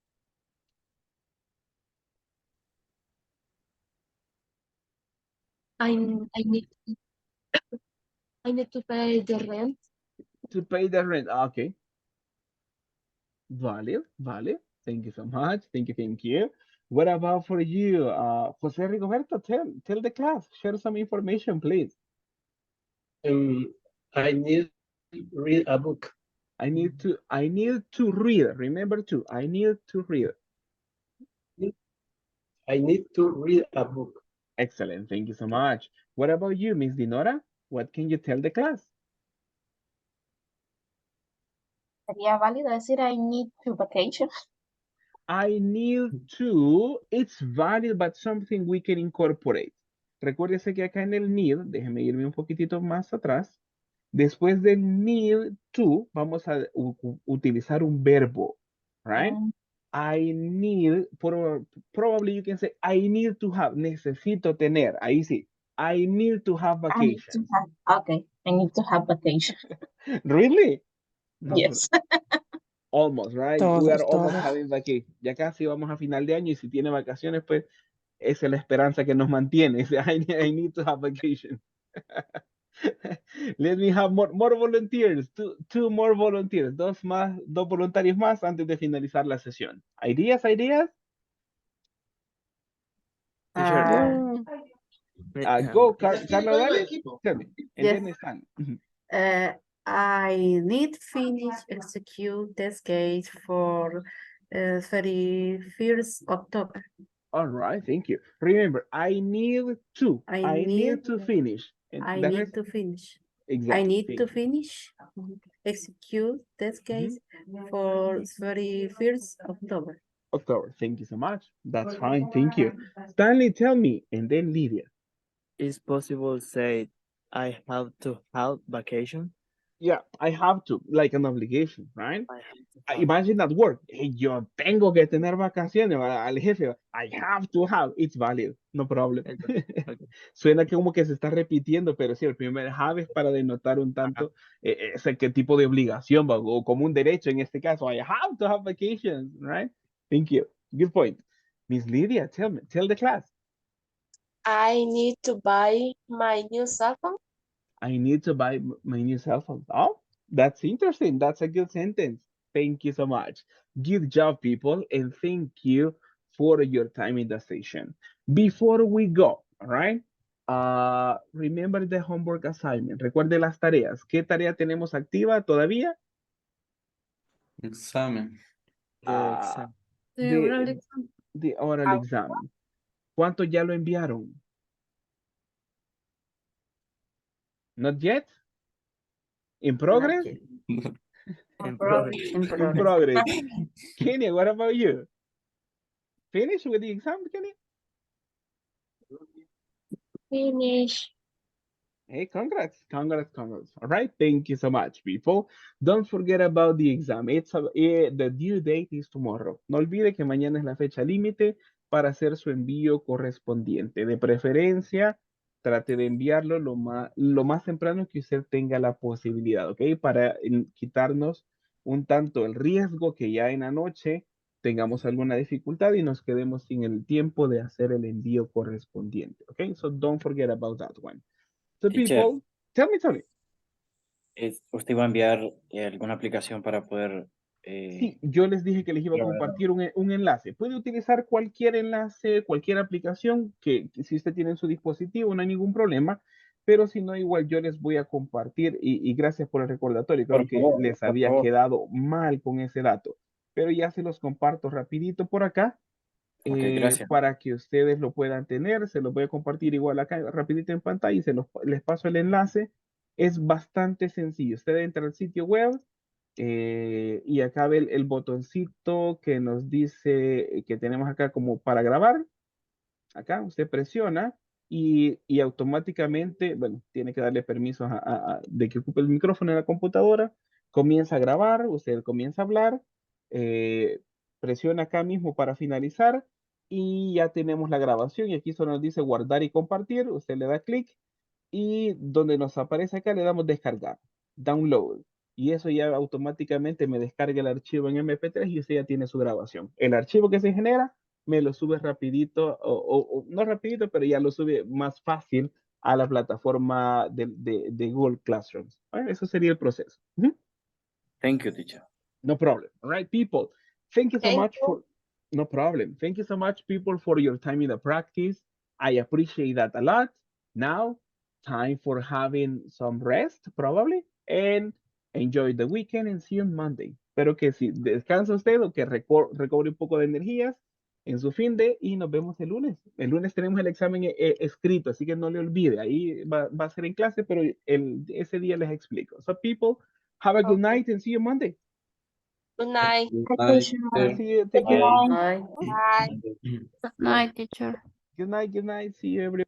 I I need I need to pay the rent. To pay the rent. Okay. Valid, valid. Thank you so much. Thank you, thank you. What about for you, Jose Rigoberto? Tell the class. Share some information, please. I need to read a book. I need to read. Remember to, I need to read. I need to read a book. Excellent. Thank you so much. What about you, Miss Dinora? What can you tell the class? ¿Sería válido decir I need to vacation? I need to, it's valid, but something we can incorporate. Recuérdese que acá en el need, déjeme irme un poquitito más atrás. Después del need to, vamos a utilizar un verbo, right? I need, probably you can say, I need to have, necesito tener, ahí sí. I need to have I need to vacations. have, okay, I need to have vacation. Really? No, Yes. almost, right? We are Todos, almost todos. having vacation. Ya casi vamos a final de año y si tiene vacaciones, pues esa es la esperanza que nos mantiene. I need to have vacation. Let me have more volunteers. Two more volunteers. Dos voluntarios más antes de finalizar la sesión. Ideas? Teacher, Yeah. Go, Carla Dales. Tell me. And Yes. then Stan. I need finish execute this case for 31st October. All right, thank you. Remember, I need to. I need to finish. And I the need rest, to finish. exactly. I need thank to you. finish execute this case for 31st October. October. Thank you so much. That's fine. Thank you. Stanley, tell me, and then Lydia. is possible say I have to have vacation? Yeah, I have to, like an obligation, right? I have to have. Imagine at work, hey, yo tengo que tener vacaciones al jefe. I have to have. It's valid, no problem. Okay, okay. Suena como que se está repitiendo, pero sí, el primer have es para denotar un tanto ese qué tipo de obligación va, o como un derecho en este caso. I have to have vacations, right? Thank you. Good point. Miss Lydia, tell the class. I need to buy my new cell phone. I need to buy my new cell phone. Oh, that's interesting. That's a good sentence. Thank you so much. Good job, people, and thank you for your time in the session. Before we go, all right? Remember the homework assignment. Recuerde las tareas. ¿Qué tarea tenemos activa todavía? Examen. Uh, The oral the, exam. the oral exam. ¿Cuánto ya lo enviaron? Not yet? In Not progress? yet. In progress. In In progress. progress. Kenya, what about you? Finish with the exam, Kenny? Finish. Hey, congrats. All right, thank you so much, people. Don't forget about the exam. The due date is tomorrow. No olvide que mañana es la fecha límite para hacer su envío correspondiente. De preferencia, trate de enviarlo lo más temprano que usted tenga la posibilidad, ¿ok? Para quitarnos un tanto el riesgo que ya en la noche tengamos alguna dificultad y nos quedemos sin el tiempo de hacer el envío correspondiente, ¿ok? So don't forget about that one. So Teacher, people, tell me. ¿usted va a enviar alguna aplicación para poder... Sí, yo les dije que les iba a compartir un enlace. Puede utilizar cualquier enlace, cualquier aplicación que si usted tiene en su dispositivo, no hay ningún problema. Pero si no, igual yo les voy a compartir y gracias por el recordatorio. Creo que les por había favor. quedado mal con ese dato. Pero ya se los comparto rapidito por acá Ok, gracias. para que ustedes lo puedan tener. Se los voy a compartir igual acá rapidito en pantalla y les paso el enlace. Es bastante sencillo. Usted entra al sitio web y acá ve el botoncito que nos dice que tenemos acá como para grabar. Acá usted presiona y automáticamente, bueno, tiene que darle permiso de que ocupe el micrófono en la computadora. Comienza a grabar, usted comienza a hablar, eh, presiona acá mismo para finalizar y ya tenemos la grabación y aquí solo nos dice guardar y compartir. Usted le da clic y donde nos aparece acá le damos descargar, download. Y eso ya automáticamente me descarga el archivo en MP3 y usted ya tiene su grabación. El archivo que se genera me lo sube rapidito, o no rapidito, pero ya lo sube más fácil a la plataforma de Google Classroom. Bueno, eso sería el proceso. Thank you, teacher. No problem. All right, people. Thank you so Thank much you. no problem. Thank you so much, people, for your time in the practice. I appreciate that a lot. Now, time for having some rest, probably, and enjoy the weekend and see you on Monday. Pero que si descansa usted o que recobre un poco de energías en su fin de y nos vemos el lunes. El lunes tenemos el examen escrito, así que no le olvide. Ahí va a ser en clase, pero ese día les explico. So people, have a good Okay. night and see you Monday. Good night. Night, See you. Take care. Bye. Bye. Good night. Good night. See you everybody.